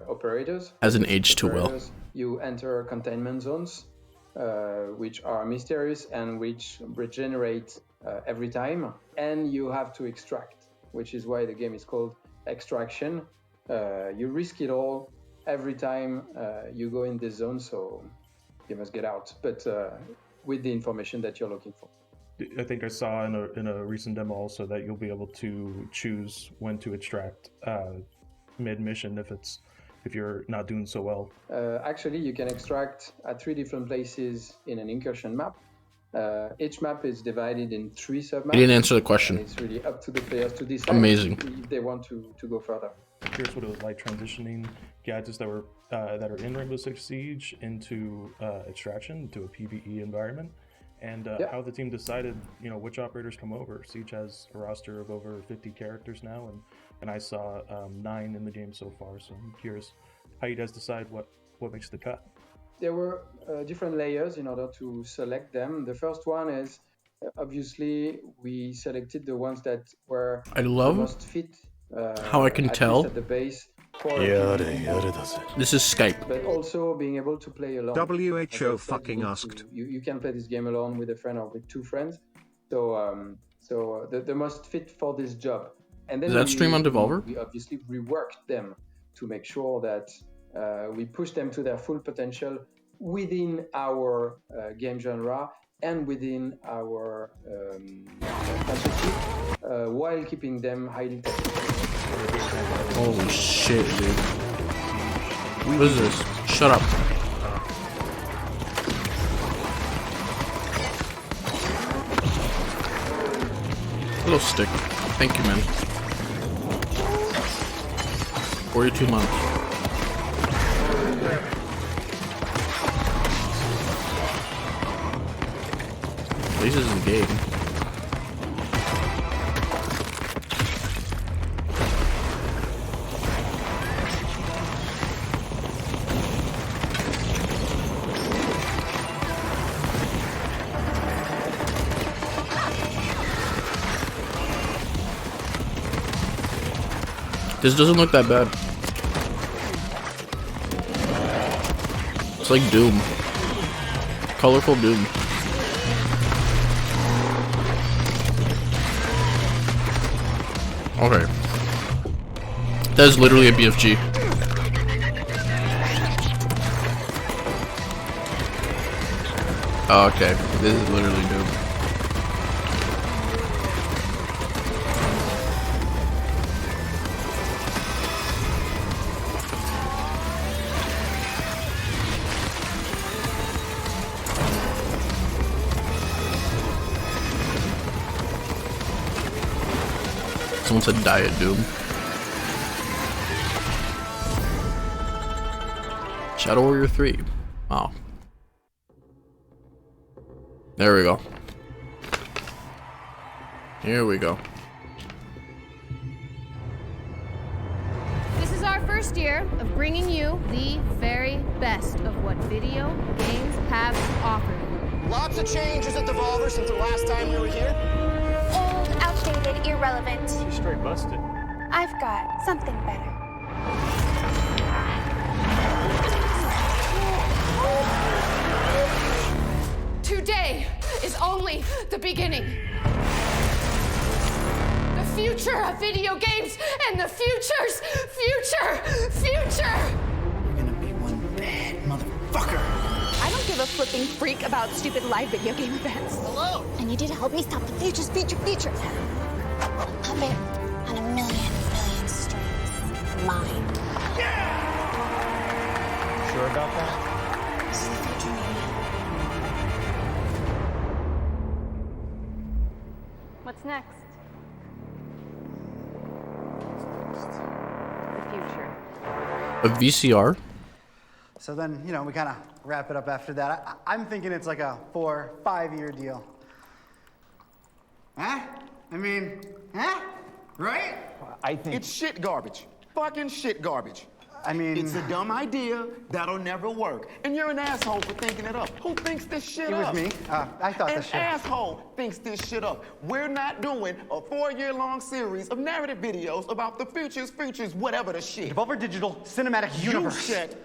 operators, as an age too well, you enter containment zones, which are mysterious and which regenerate every time, and you have to extract, which is why the game is called Extraction. You risk it all every time you go in this zone, so you must get out, but with the information that you're looking for. I think I saw in a recent demo also that you'll be able to choose when to extract mid-mission if you're not doing so well. Actually, you can extract at 3 different places in an incursion map. Each map is divided in 3 submaps. You didn't answer the question. It's really up to the players to decide if they want to go further. I'm curious what it was like transitioning gadgets that are in Rainbow Six Siege into Extraction, to a PvE environment, and how the team decided, which operators come over. Siege has a roster of over 50 characters now, and I saw 9 in the game so far. So I'm curious how you guys decide what makes the cut. There were different layers in order to select them. The first one is obviously we selected the ones that were I love the most fit. How I can tell. At the base This is Skype. But also being able to play alone. WHO fucking asked. You can play this game alone with a friend or with 2 friends. So the most fit for this job. And then Is that stream on Devolver? We obviously reworked them to make sure that we push them to their full potential within our game genre and within our fantasy, while keeping them highly technical. Holy shit, dude. What is this? Shut up. Little stick. Thank you, man. 42 months. At least this is a game. This doesn't look that bad. It's like Doom. Colorful Doom. Okay. That is literally a BFG. Oh, okay. This is literally Doom. Someone said Diet Doom. Shadow Warrior 3. Wow. There we go. Here we go. This is our first year of bringing you the very best of what video games have to offer. Lots of changes at Devolver since the last time we were here. Old, outdated, irrelevant. She's straight busted. I've got something better. Today is only the beginning. The future of video games and the future's future. You're gonna be one bad motherfucker. I don't give a flipping freak about stupid live video game events. Hello. I need you to help me stop the future's future. Come here on a million strings. Mine. Sure about that? This is the future, Nina. What's next? The future. A VCR? So then, you know, we kind of wrap it up after that. I'm thinking it's like a 4-5 year deal. Huh? I mean, huh? Right? I think It's shit garbage. Fucking shit garbage. I mean, It's a dumb idea that'll never work. And you're an asshole for thinking it up. Who thinks this shit it up? was me. I thought An this shit. asshole thinks this shit up. We're not doing a 4-year-long series of narrative videos about the futures, whatever the shit. Devolver Digital Cinematic Universe. You shut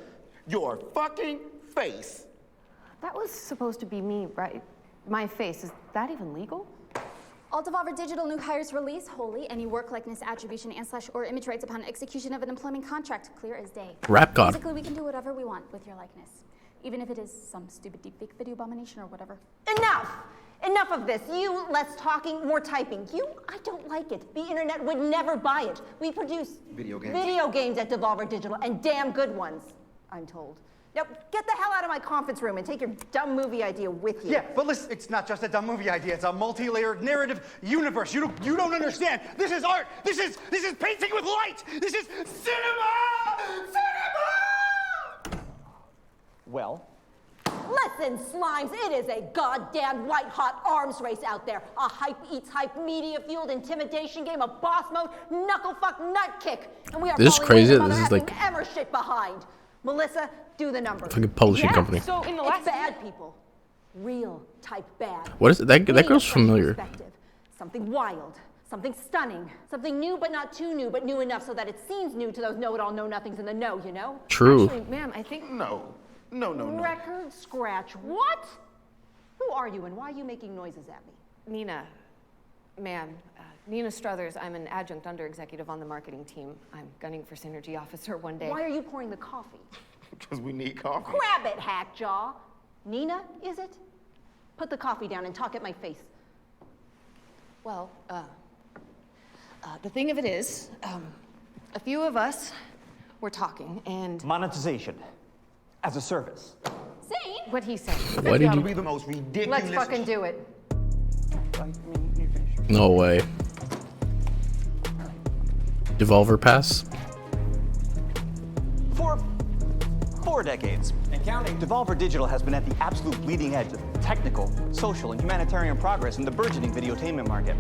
your fucking face. That was supposed to be me, right? My face. Is that even legal? All Devolver Digital new hires release wholly any work likeness attribution and / or image rights upon execution of an employment contract, clear as day. Rap God. Basically, we can do whatever we want with your likeness, even if it is some stupid deepfake video abomination or whatever. Enough! Enough of this. You, less talking, more typing. I don't like it. The internet would never buy it. We produce Video games. video games at Devolver Digital, and damn good ones, I'm told. Now, get the hell out of my conference room and take your dumb movie idea with you. Yeah, but listen, it's not just a dumb movie idea. It's a multi-layered narrative universe. You don't understand. This is art. This is painting with light. This is cinema. Well. Listen, Slimes, it is a goddamn white-hot arms race out there. A hype-eats-hype, media-fueled intimidation game, a boss mode, knuckle-fuck nut-kick. And we are This is crazy. This is like ever shit behind. Melissa, do the numbers. Fucking publishing company. So in the last bad people. Real type bad. What is it? That girl's familiar. Something wild, something stunning, something new but not too new, but new enough so that it seems new to those know-it-all know-nothings in the know, you know? True. Actually, ma'am, I think... No. Record scratch. What? Who are you and why are you making noises at me? Nina, ma'am. Nina Struthers. I'm an adjunct under executive on the marketing team. I'm gunning for synergy officer one day. Why are you pouring the coffee? Because we need coffee. Grab it, Hackjaw. Nina, is it? Put the coffee down and talk at my face. Well, the thing of it is, a few of us were talking and... Monetization. As a service. See? What he said. Why did Gotta you... be the most ridiculous. Let's fucking do it. No way. Devolver Pass. For 4 decades and counting, Devolver Digital has been at the absolute bleeding edge of technical, social, and humanitarian progress in the burgeoning videotainment market.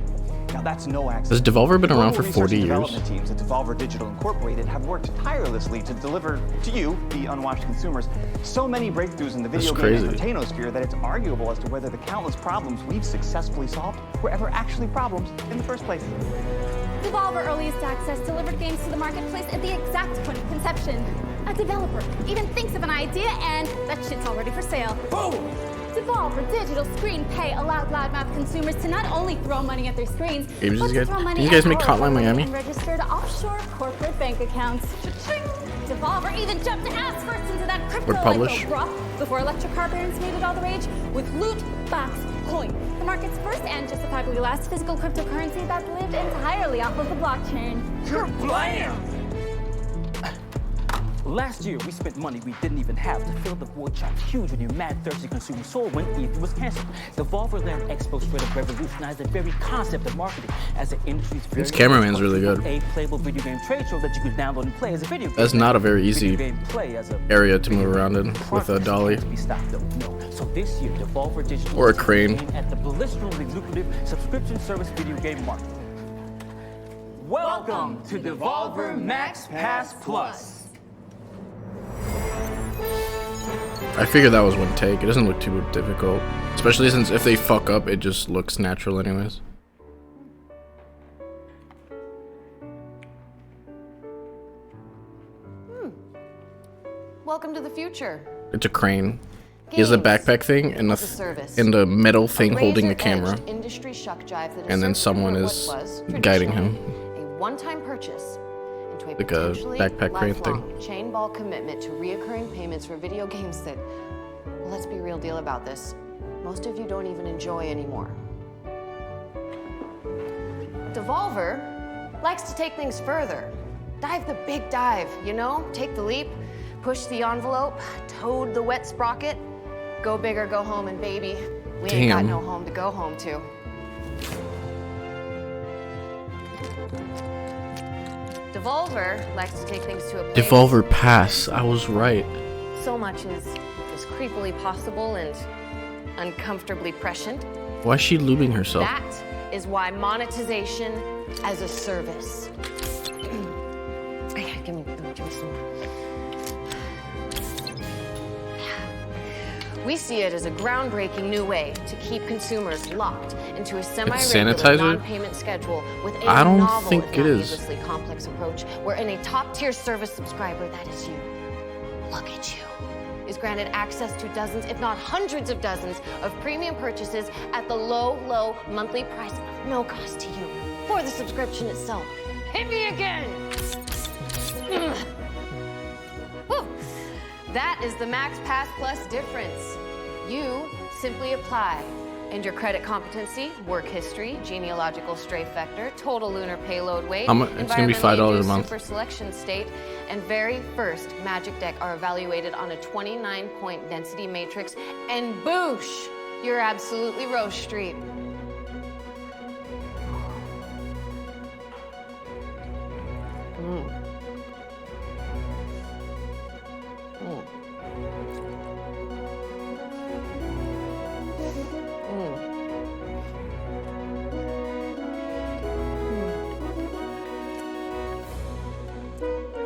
Now that's no accident. Has Devolver been around for Global 40 research and years? development teams at Devolver Digital Incorporated have worked tirelessly to deliver to you, the unwashed consumers, so many breakthroughs in the video game entertainosphere that it's arguable as to whether the countless problems we've successfully solved were ever actually problems in the first place. Devolver Earliest Access delivered games to the marketplace at the exact point of conception. A developer even thinks of an idea and that shit's already for sale. Boom! Devolver Digital Screen Pay allowed loudmouth consumers to not only throw money at their screens, but to throw money you guys at make our Hotline Miami? and registered offshore corporate bank accounts. Cha-ching! Devolver even jumped ass first into that crypto publish. broth before electric car barons made it all the rage with Loot Box Coin, the market's first and justifiably last physical cryptocurrency that lived entirely off of the blockchain. Blam! Last year, we spent money we didn't even have to fill the void chopped huge when your mad thirsty consumer soul when E3 was canceled. Devolver Land Expo straight up revolutionized the very concept of marketing as the industry's very This cameraman's really good. a playable video game trade show that you could download and play as a video game. That's not a very easy Video game play as a area to move around in with a dolly. to be stopped, though. No. So this year, Devolver Digital Or a is crane. aiming at the blisteringly lucrative subscription service video game market. Welcome to Devolver Max Pass Plus. I figured that was one take. It doesn't look too difficult. Especially since if they fuck up, it just looks natural anyways. Welcome to the future. It's a crane. He has a backpack thing and a metal thing holding the camera. And then someone is guiding him. A one-time purchase into a Like a potentially backpack crane lifelong thing. chain ball commitment to reoccurring payments for video games that, well, let's be real deal about this, most of you don't even enjoy anymore. Devolver likes to take things further. Dive the big dive, you know? Take the leap, push the envelope, toad the wet sprocket, go big or go home, and baby, we ain't got Damn. no home to go home to. Devolver likes to take things to a place Devolver Pass. I was right. so much is creepily possible and uncomfortably prescient. Why is she lubing herself? That is why monetization as a service. Give me some more. We see it as a groundbreaking new way to keep consumers locked into a semi-regular sanitizer? non-payment schedule with a I don't novel, think if it not is. needlessly complex approach, wherein a top-tier service subscriber, that is you, look at you, is granted access to dozens, if not hundreds of dozens, of premium purchases at the low, low monthly price of no cost to you for the subscription itself. Hit me again! Woo. That is the Max Pass Plus difference. You simply apply, and your credit competency, work history, genealogical strafe vector, total lunar payload weight, It's gonna be $5 a environmentally month. super selection state, and very first Magic Deck are evaluated on a 29-point density matrix, and boosh, you're absolutely Rose Street.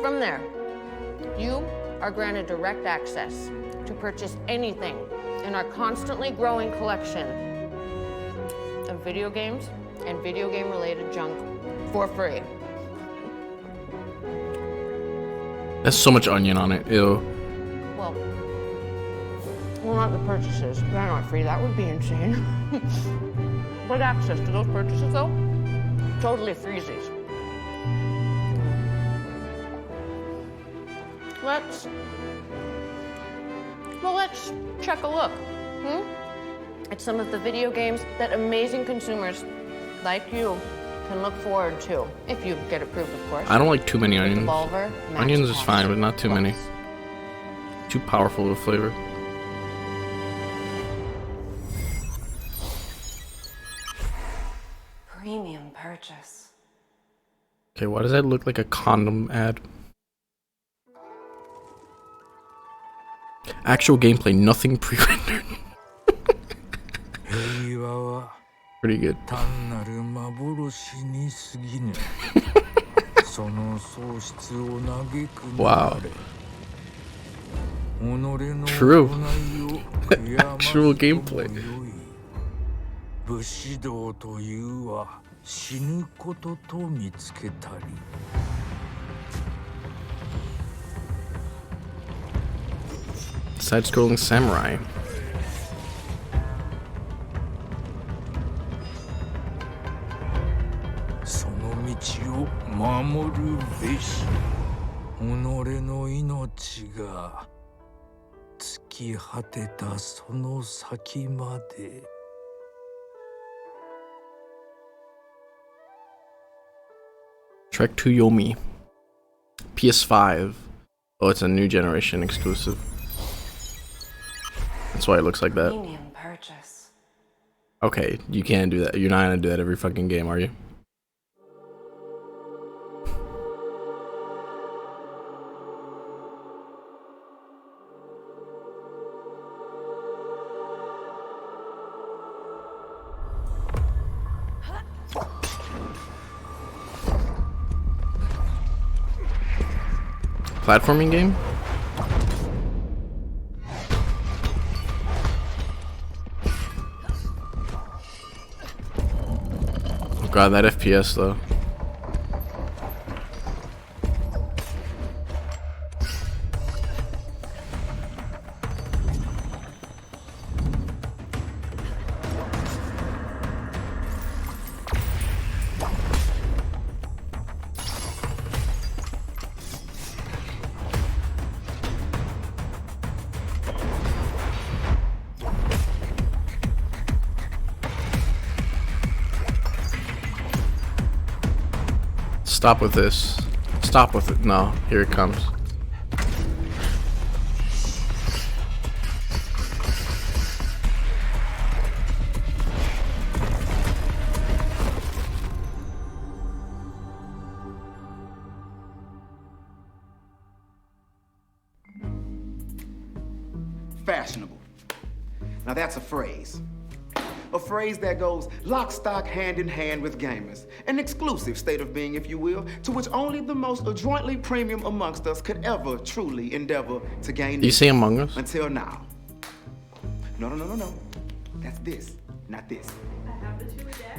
From there, you are granted direct access to purchase anything in our constantly growing collection of video games and video game related junk for free. There's so much onion on it. Ew. Well, not the purchases. They're not free. That would be insane. But access to those purchases, though, totally freezies. Let's check a look. At some of the video games that amazing consumers like you can look forward to, if you get approved, of course. I don't like too many onions. Devolver, Max Onions is Pass fine, but not too many. Plus. Too powerful of a flavor. Premium purchase. Okay, why does that look like a condom ad? Actual gameplay, nothing pre-rendered. Pretty good. Wow. True. Actual gameplay. Side-scrolling samurai. Trek to Yomi. PS5. Oh, it's a new generation exclusive. That's why it looks like that. Premium purchase. Okay, you can't do that. You're not gonna do that every fucking game, are you? Platforming game? Oh god, that FPS though. Stop with this. Stop with it. No, here it comes. Fashionable. Now that's a phrase. A phrase that goes lock, stock, hand in hand with gamers. An exclusive state of being, if you will, to which only the most adroitly premium amongst us could ever truly endeavor to gain. Do you say Among Us? Until now. No. That's this, not this.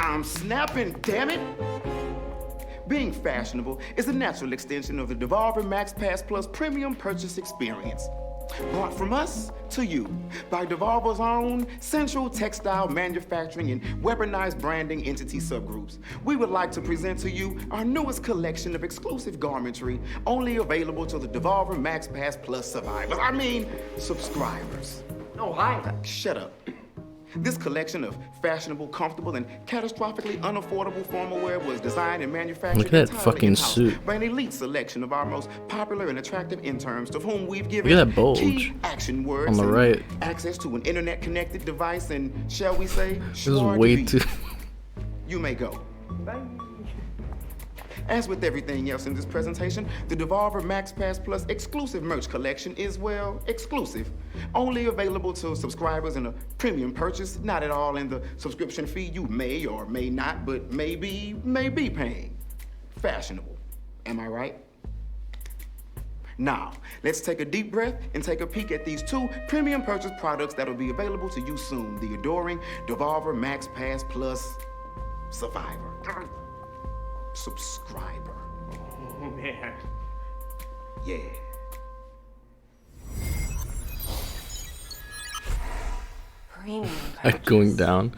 I'm snapping, damn it! Being fashionable is a natural extension of the Devolver Max Pass Plus premium purchase experience. Brought from us to you by Devolver's own central textile manufacturing and weaponized branding entity subgroups. We would like to present to you our newest collection of exclusive garmentry only available to the Devolver Max Pass Plus survivors. I mean, subscribers. Oh, hi. Shut up. This collection of fashionable, comfortable, and catastrophically unaffordable formal wear was designed and manufactured Look at that entirely fucking in-house suit. by an elite selection of our most popular and attractive interns, to whom we've given Look at that bulge key action words on the and right. access to an internet-connected device and, shall we say, This is way too. You may go. Bye. As with everything else in this presentation, the Devolver Max Pass Plus exclusive merch collection is, well, exclusive. Only available to subscribers in a premium purchase, not at all in the subscription fee you may or may not, but may be paying. Fashionable. Am I right? Now, let's take a deep breath and take a peek at these two premium purchase products that will be available to you soon. The adoring Devolver Max Pass Plus Survivor. Subscriber. Oh, man. Yeah. Premium Going down.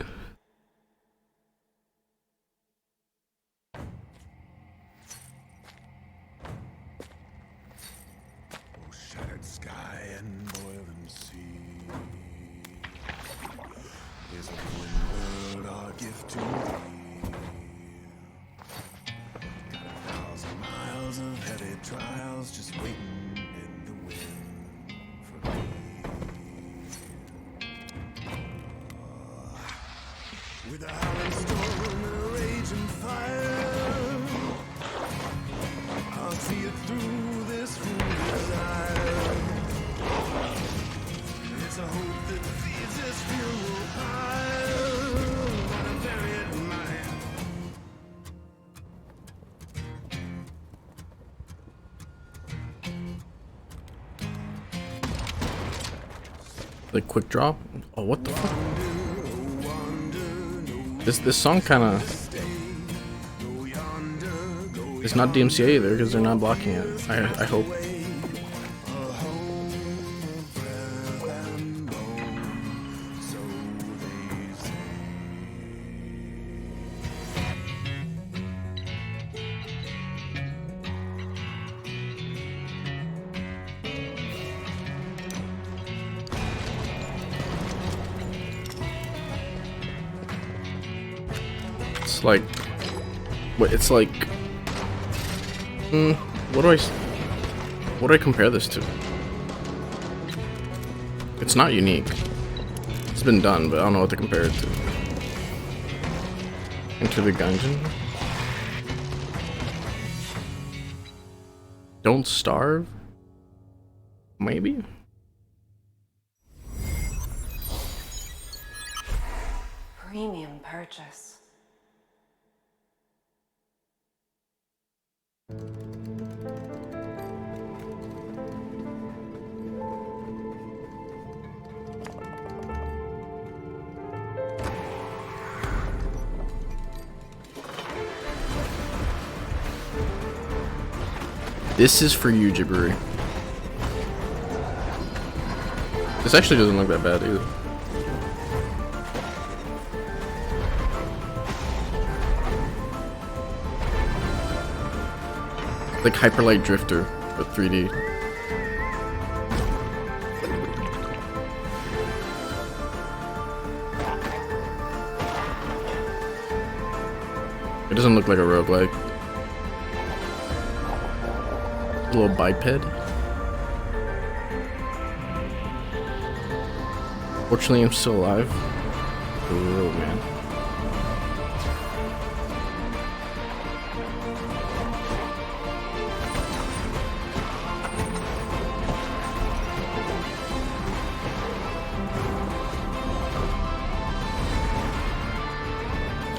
Shattered sky and boiling sea. Is a world our gift to thee. Got 1,000 miles of heavy trials just waiting in the wind for me. With a howling storm and a raging fire, Like quick drop? Oh, what the fuck? This song kind of. It's not DMCA either because they're not blocking it. I hope. It's like, what? It's like, what do I compare this to? It's not unique. It's been done, but I don't know what to compare it to. Into the Gungeon? Don't Starve? Maybe? Premium purchase. This is for you, Jibbery. This actually doesn't look that bad either. Like Hyperlight Drifter, but 3D. It doesn't look like a roguelike. A little biped. Fortunately, I'm still alive. Oh man.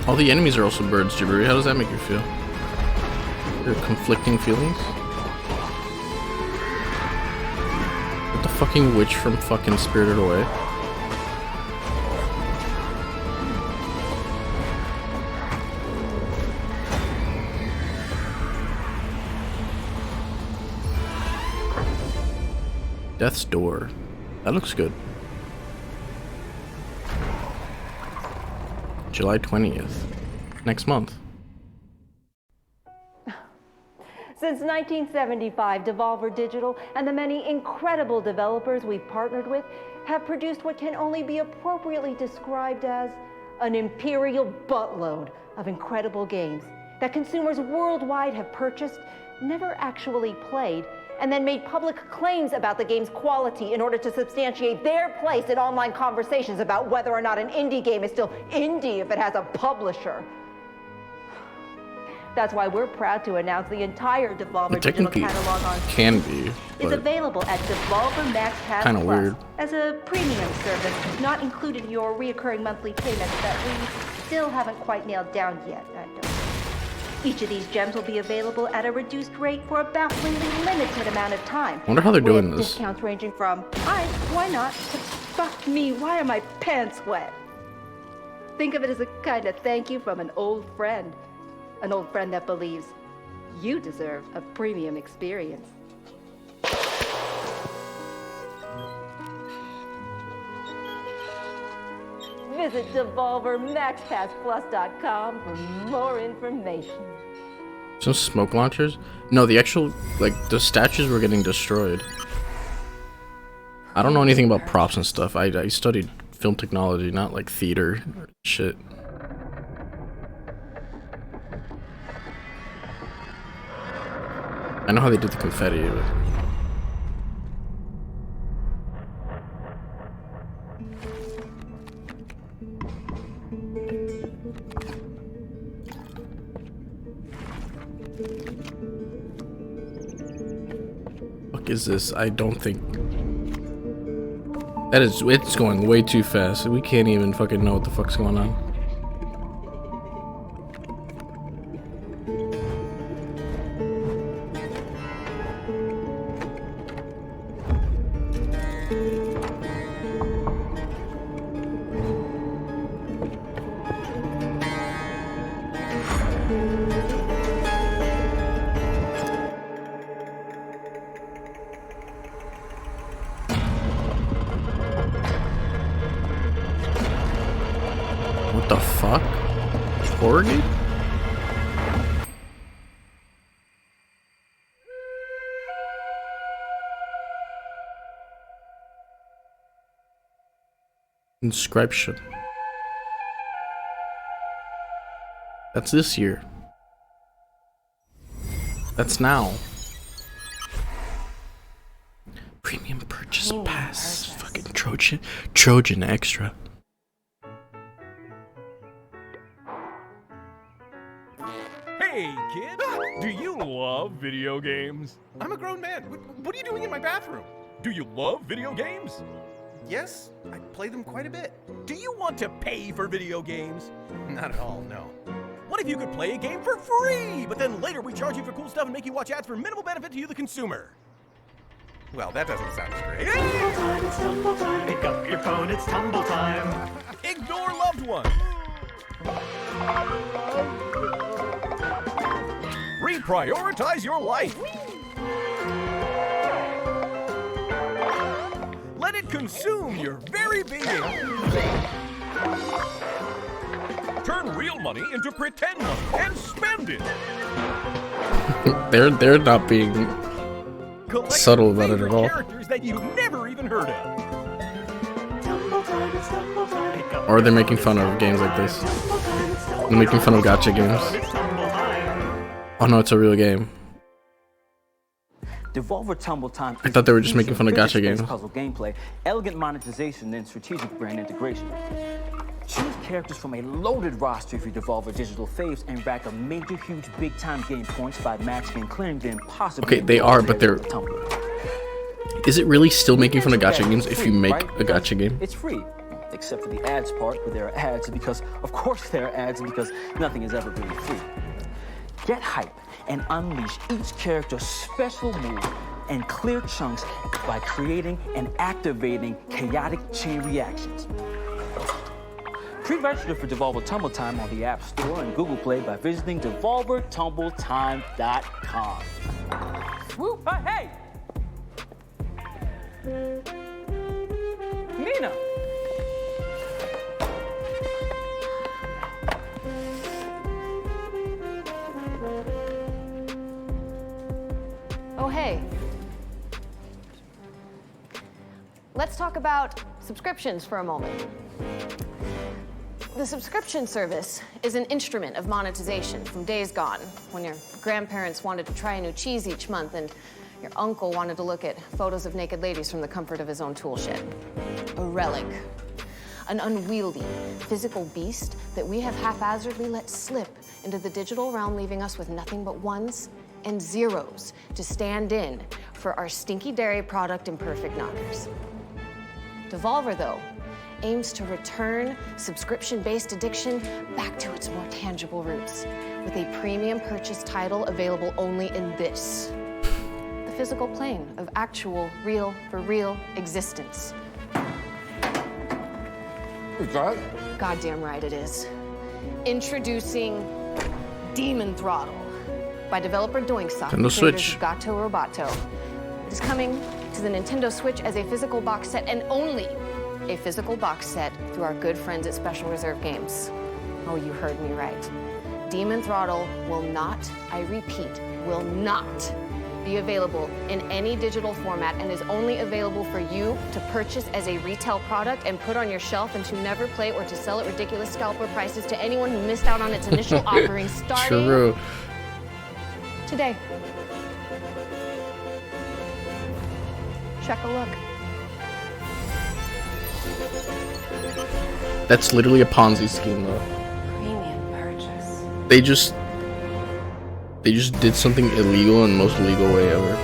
All the enemies are also birds, Jibbery. How does that make you feel? Your conflicting feelings? What the fucking witch from fucking Spirited Away? Death's Door. That looks good. July 20th. Next month. Since 1975, Devolver Digital and the many incredible developers we've partnered with have produced what can only be appropriately described as an imperial buttload of incredible games that consumers worldwide have purchased, never actually played, and then made public claims about the game's quality in order to substantiate their place in online conversations about whether or not an indie game is still indie if it has a publisher. That's why we're proud to announce the entire Devolver Digital catalog on can be, is available at Devolver Max Pass kind of weird as a premium service, not included in your reoccurring monthly payments that we still haven't quite nailed down yet. Each of these gems will be available at a reduced rate for a bafflingly limited amount of time. I wonder how they're doing this. Discounts ranging from, why not, to fuck me, why are my pants wet? Think of it as a kind of thank you from an old friend. An old friend that believes you deserve a premium experience. Visit DevolverMaxPassPlus.com for more information. Some smoke launchers? No, the actual, like, the statues were getting destroyed. I don't know anything about props and stuff. I studied film technology, not like theater or shit. I know how they did the confetti, but... is this? I don't think... It's going way too fast. We can't even fucking know what the fuck's going on. What the fuck? Horror game? Inscription. That's this year. That's now. Premium purchase pass. Fucking Trojan extra. Hey, kid! Do you love video games? I'm a grown man. What are you doing in my bathroom? Do you love video games? Yes, I play them quite a bit. Do you want to pay for video games? Not at all, no. What if you could play a game for free, but then later we charge you for cool stuff and make you watch ads for minimal benefit to you, the consumer? Well, that doesn't sound as great. It's tumble time. Pick up your phone, it's tumble time. Ignore loved ones. Reprioritize your life. Let it consume your very being. Turn real money into pretend money and spend it. They're not being subtle about it at all. Characters that you've never even heard of. Or they're making fun of games like this. They're making fun of gacha games. Oh no, it's a real game. Devolver Tumble Time. I thought they were just making fun of gacha games. Puzzle gameplay, elegant monetization, and strategic brand integration. Choose characters from a loaded roster of your Devolver digital faves and rack a major, huge, big-time game points by matching and clearing the impossible. Okay, they are, but they're... Is it really still making fun of gacha games if you make a gacha game? It's free, except for the ads part where there are ads, because, of course, there are ads, because nothing is ever really free. Get hype and unleash each character's special move and clear chunks by creating and activating chaotic chain reactions. Pre-register for Devolver Tumble Time on the App Store and Google Play by visiting devolvertumbletime.com. Woo! Hey! Nina! Oh, hey. Let's talk about subscriptions for a moment. The subscription service is an instrument of monetization from days gone, when your grandparents wanted to try a new cheese each month and your uncle wanted to look at photos of naked ladies from the comfort of his own tool shed. A relic. An unwieldy, physical beast that we have haphazardly let slip into the digital realm, leaving us with nothing but ones and zeros to stand in for our stinky dairy product and perfect knockers. Devolver, though, aims to return subscription-based addiction back to its more tangible roots with a premium purchase title available only in this, the physical plane of actual, real, for real existence. Is that? Goddamn right it is. Introducing Demon Throttle by developer Doinksoft, Nintendo Switch. Gato Roboto. It is coming to the Nintendo Switch as a physical box set, and only a physical box set through our good friends at Special Reserve Games. Oh, you heard me right. Demon Throttle will not, I repeat, will not be available in any digital format and is only available for you to purchase as a retail product and put on your shelf and to never play or to sell at ridiculous scalper prices to anyone who missed out on its initial offering starting True. today. Check a look. That's literally a Ponzi scheme, though. Premium purchase. They just did something illegal in the most legal way ever.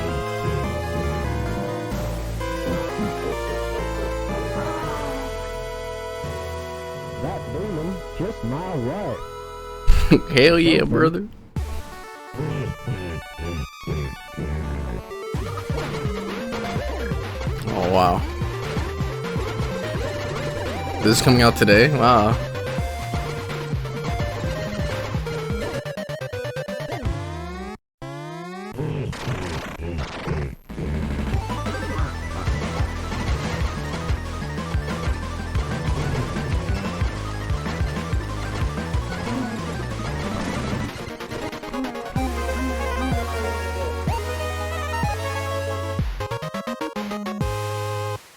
Just my way. Hell yeah, brother. Oh wow. This is coming out today? Wow.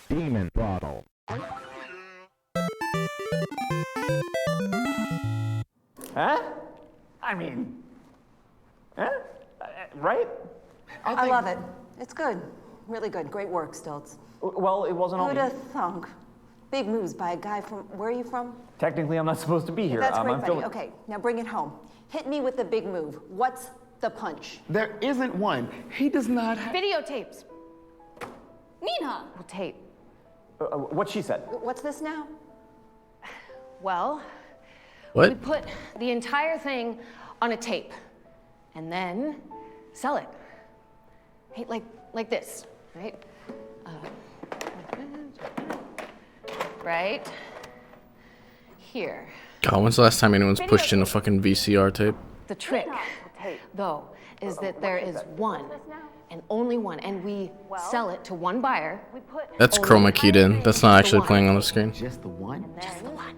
Demon Throttle. Huh? I mean, huh? Right? I love it. It's good. Really good. Great work, Stilts. Well, it wasn't Who'd only. have thunk? Big moves by a guy from. Where are you from? Technically, I'm not supposed to be here. That's great, I'm buddy. filming. Okay, now bring it home. Hit me with the big move. What's the punch? There isn't one. He does not have. Videotapes. Nina. Well, tape. What she said. What's this now? Well, What? we put the entire thing on a tape and then sell it. Hey, like this, right? Right here. God, when's the last time anyone's pushed in a fucking VCR tape? The trick, though, is that there is one and only one, and we sell it to one buyer. That's chroma keyed in. That's not actually playing on the screen. Just the one? Just the one.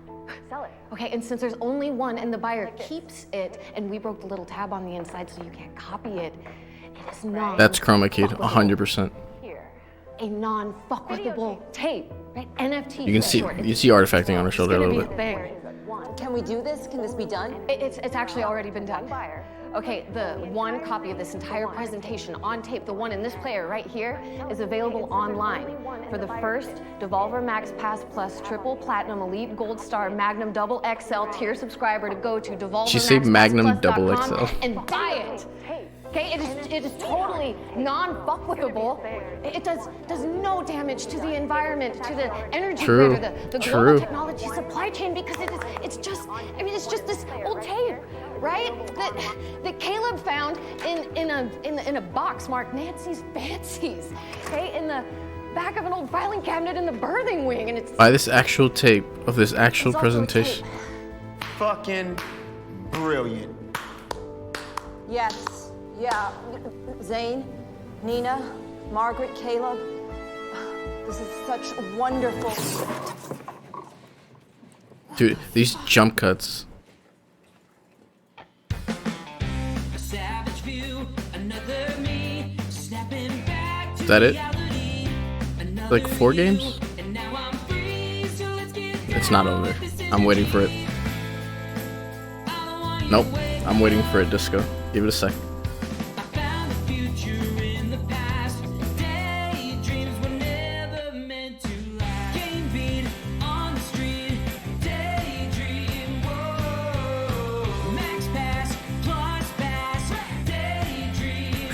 Sell it. Okay, and since there's only one and the buyer keeps it, and we broke the little tab on the inside so you can't copy it, it is not. That's chroma keyed, 100%. A non-fuckable tape, right? NFT. You can see artifacting on her shoulder a little bit. Can we do this? Can this be done? It's actually already been done. Okay, the one copy of this entire presentation on tape, the one in this player right here, is available online for the first Devolver Max Pass Plus Triple Platinum Elite Gold Star Magnum Double XL tier subscriber to go to She said Magnum Double devolvermaxpassplus.com XL. and buy it. Okay, it is totally non-fuckable. It does no damage to the environment, to the energy True. grid, or the True. global technology supply chain, because it's just this old tape, right? That Caleb found in a box marked Nancy's Fancies, okay, in the back of an old filing cabinet in the birthing wing, and it's Buy this actual tape of this actual It's also a presentation. Fucking brilliant. Yes. Yeah. Zane, Nina, Margaret, Caleb. This is such wonderful. Dude, these jump cuts. Is that it? Like 4 games? It's not over. I'm waiting for it. Nope. I'm waiting for it, Disco. Give it a sec.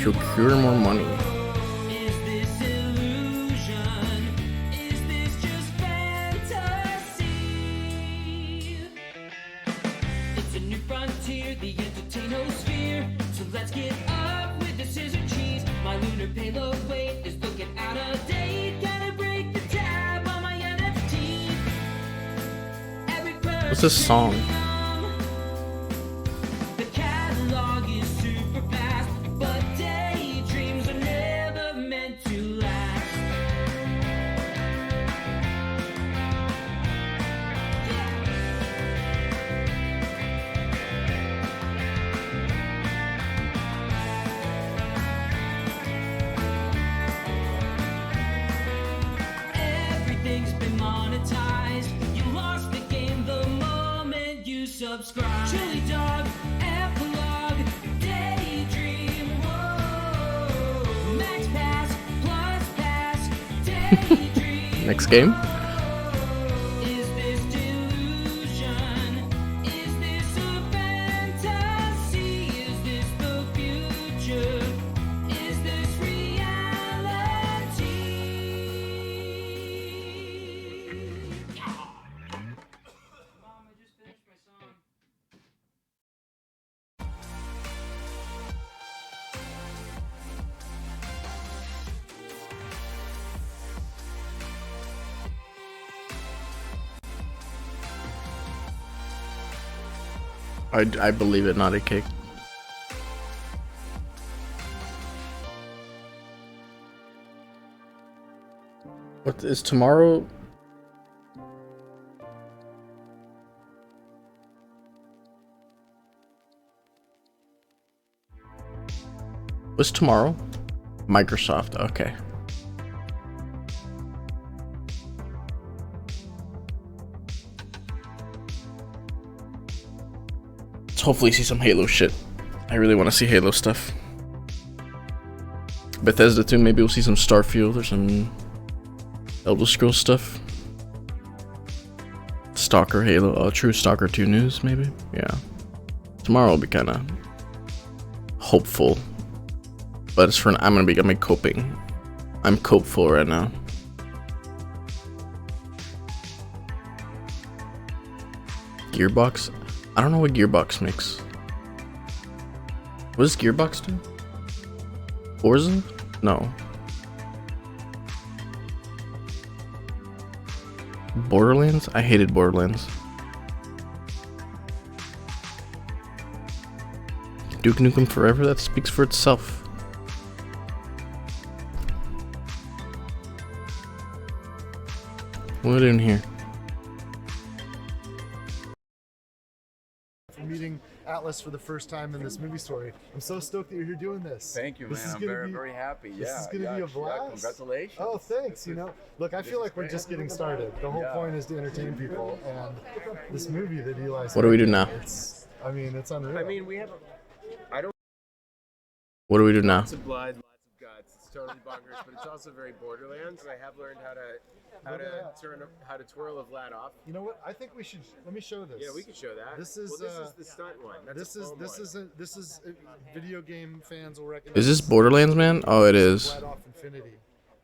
Procure more money. It's a new frontier, the entertainosphere. So let's get up with the scissor cheese. My lunar payload weight is looking out of date. Gotta break the tab on my NFT. What's this song? The catalog is super fast, but daydreams are never meant to last. Everything's been monetized. You lost the game the moment you subscribe. Chili dog, epilogue, daydream, whoa. Max pass, plus pass, daydream. Next game? Is this delusion? Is this a fantasy? Is this the future? Is this reality? I believe it, not a cake. What is tomorrow? What's tomorrow? Microsoft, okay. Let's hopefully see some Halo shit. I really want to see Halo stuff. Bethesda too, maybe we'll see some Starfield or some Elder Scrolls stuff. Stalker, Halo, true Stalker 2 news, maybe? Yeah. Tomorrow will be kind of hopeful. But it's for, I'm coping. I'm copeful right now. Gearbox? I don't know what Gearbox makes. What does Gearbox do? Forza? No. Borderlands? I hated Borderlands. Duke Nukem Forever? That speaks for itself. What are we doing here? Meeting Atlas for the first time in this movie story. I'm so stoked that you're here doing this. Thank you, man. I'm very happy. This is going to be a blast. Yeah, congratulations. Oh, thanks. You know, look, I feel like we're just getting started. The whole point is to entertain people, and this movie that Eli's. What do we do now? It's unreal. I mean, we have. I don't. What do we do now? Lots of blood, lots of guts. It's totally bonkers, but it's also very Borderlands. I have learned how to twirl a Vlad off. You know what? I think we should. Let me show this. Yeah, we can show that. This is the stunt one. That's this is video game fans will recognize. Is this Borderlands, man? Oh, it is. Vlad off Infinity.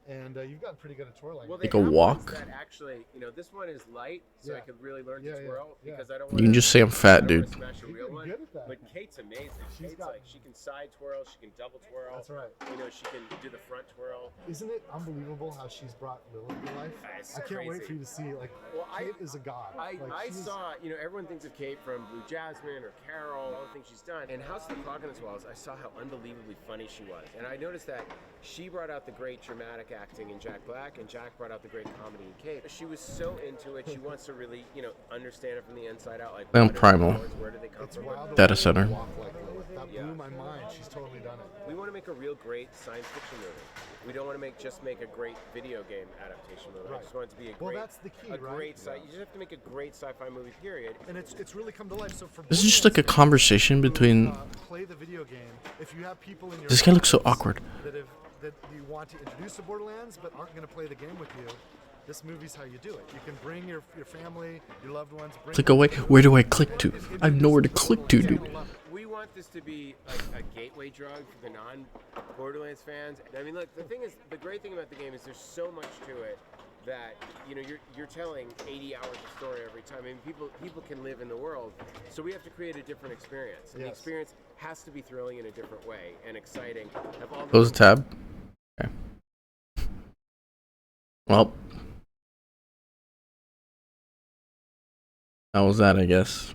And you've gotten pretty good at twirling. Well, like a walk? that actually, this one is light, so I could really learn to twirl because I don't. You can just say I'm fat, dude. Smash a real one. But Kate's amazing. Kate's like she can side twirl, she can double twirl. That's right. She can do the front twirl. Isn't it unbelievable how she's brought Lilith to life? I can't wait for you to see. Like, Kate is a god. I saw. Everyone thinks of Kate from Blue Jasmine or Carol, all the things she's done. And House of the Clock Walls, I saw how unbelievably funny she was, and I noticed that she brought out the great dramatic acting in Jack Black, and Jack brought out the great comedy in Kate. She was so into it. She wants to really, understand it from the inside out. Like, I'm Primal. Where do they come from? Data center. That blew my mind. She's totally done it. We want to make a real great science fiction movie. We don't want to just make a great video game adaptation movie. Right. I just want it to be a great. Well, that's the key, right? You just have to make a great sci-fi movie. Period. And it's really come to life. So for This is just like a conversation between. Play the video game. If you have people in your This guy looks so awkward. that you want to introduce to Borderlands but aren't going to play the game with you, this movie's how you do it. You can bring your family, your loved ones. Click away. Where do I click to? I have nowhere to click to, dude. We want this to be like a gateway drug for the non-Borderlands fans. I mean, look, the great thing about the game is there's so much to it that you're telling 80 hours of story every time. I mean, people can live in the world, so we have to create a different experience. And the experience has to be thrilling in a different way and exciting. Close the tab. Okay. Well, that was that, I guess.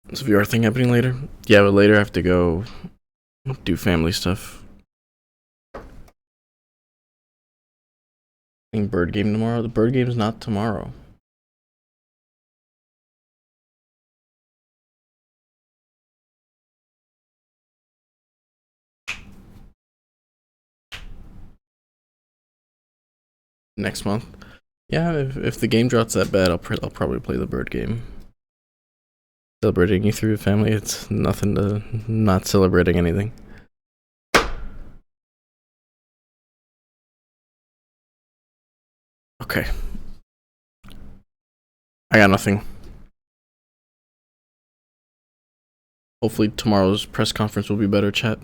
Is the VR thing happening later? Yeah, but later I have to go do family stuff. Bird game tomorrow? The bird game's not tomorrow. Next month? Yeah, if the game drops that bad, I'll probably play the bird game. Celebrating you through your family, it's nothing to not celebrating anything. Okay. I got nothing. Hopefully tomorrow's press conference will be better, chat.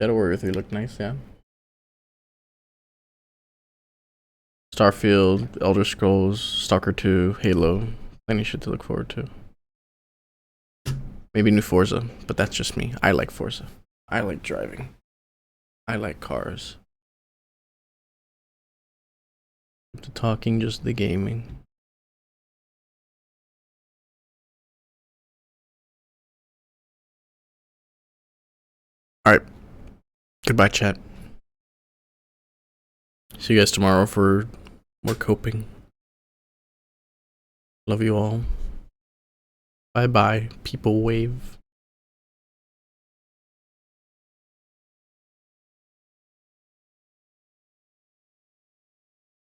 Shadow Warrior 3 looked nice, yeah. Starfield, Elder Scrolls, Stalker 2, Halo. Plenty shit to look forward to. Maybe new Forza, but that's just me. I like Forza. I like driving. I like cars. The talking, just the gaming. Alright. Goodbye, chat. See you guys tomorrow for more coping. Love you all. Bye bye, people wave.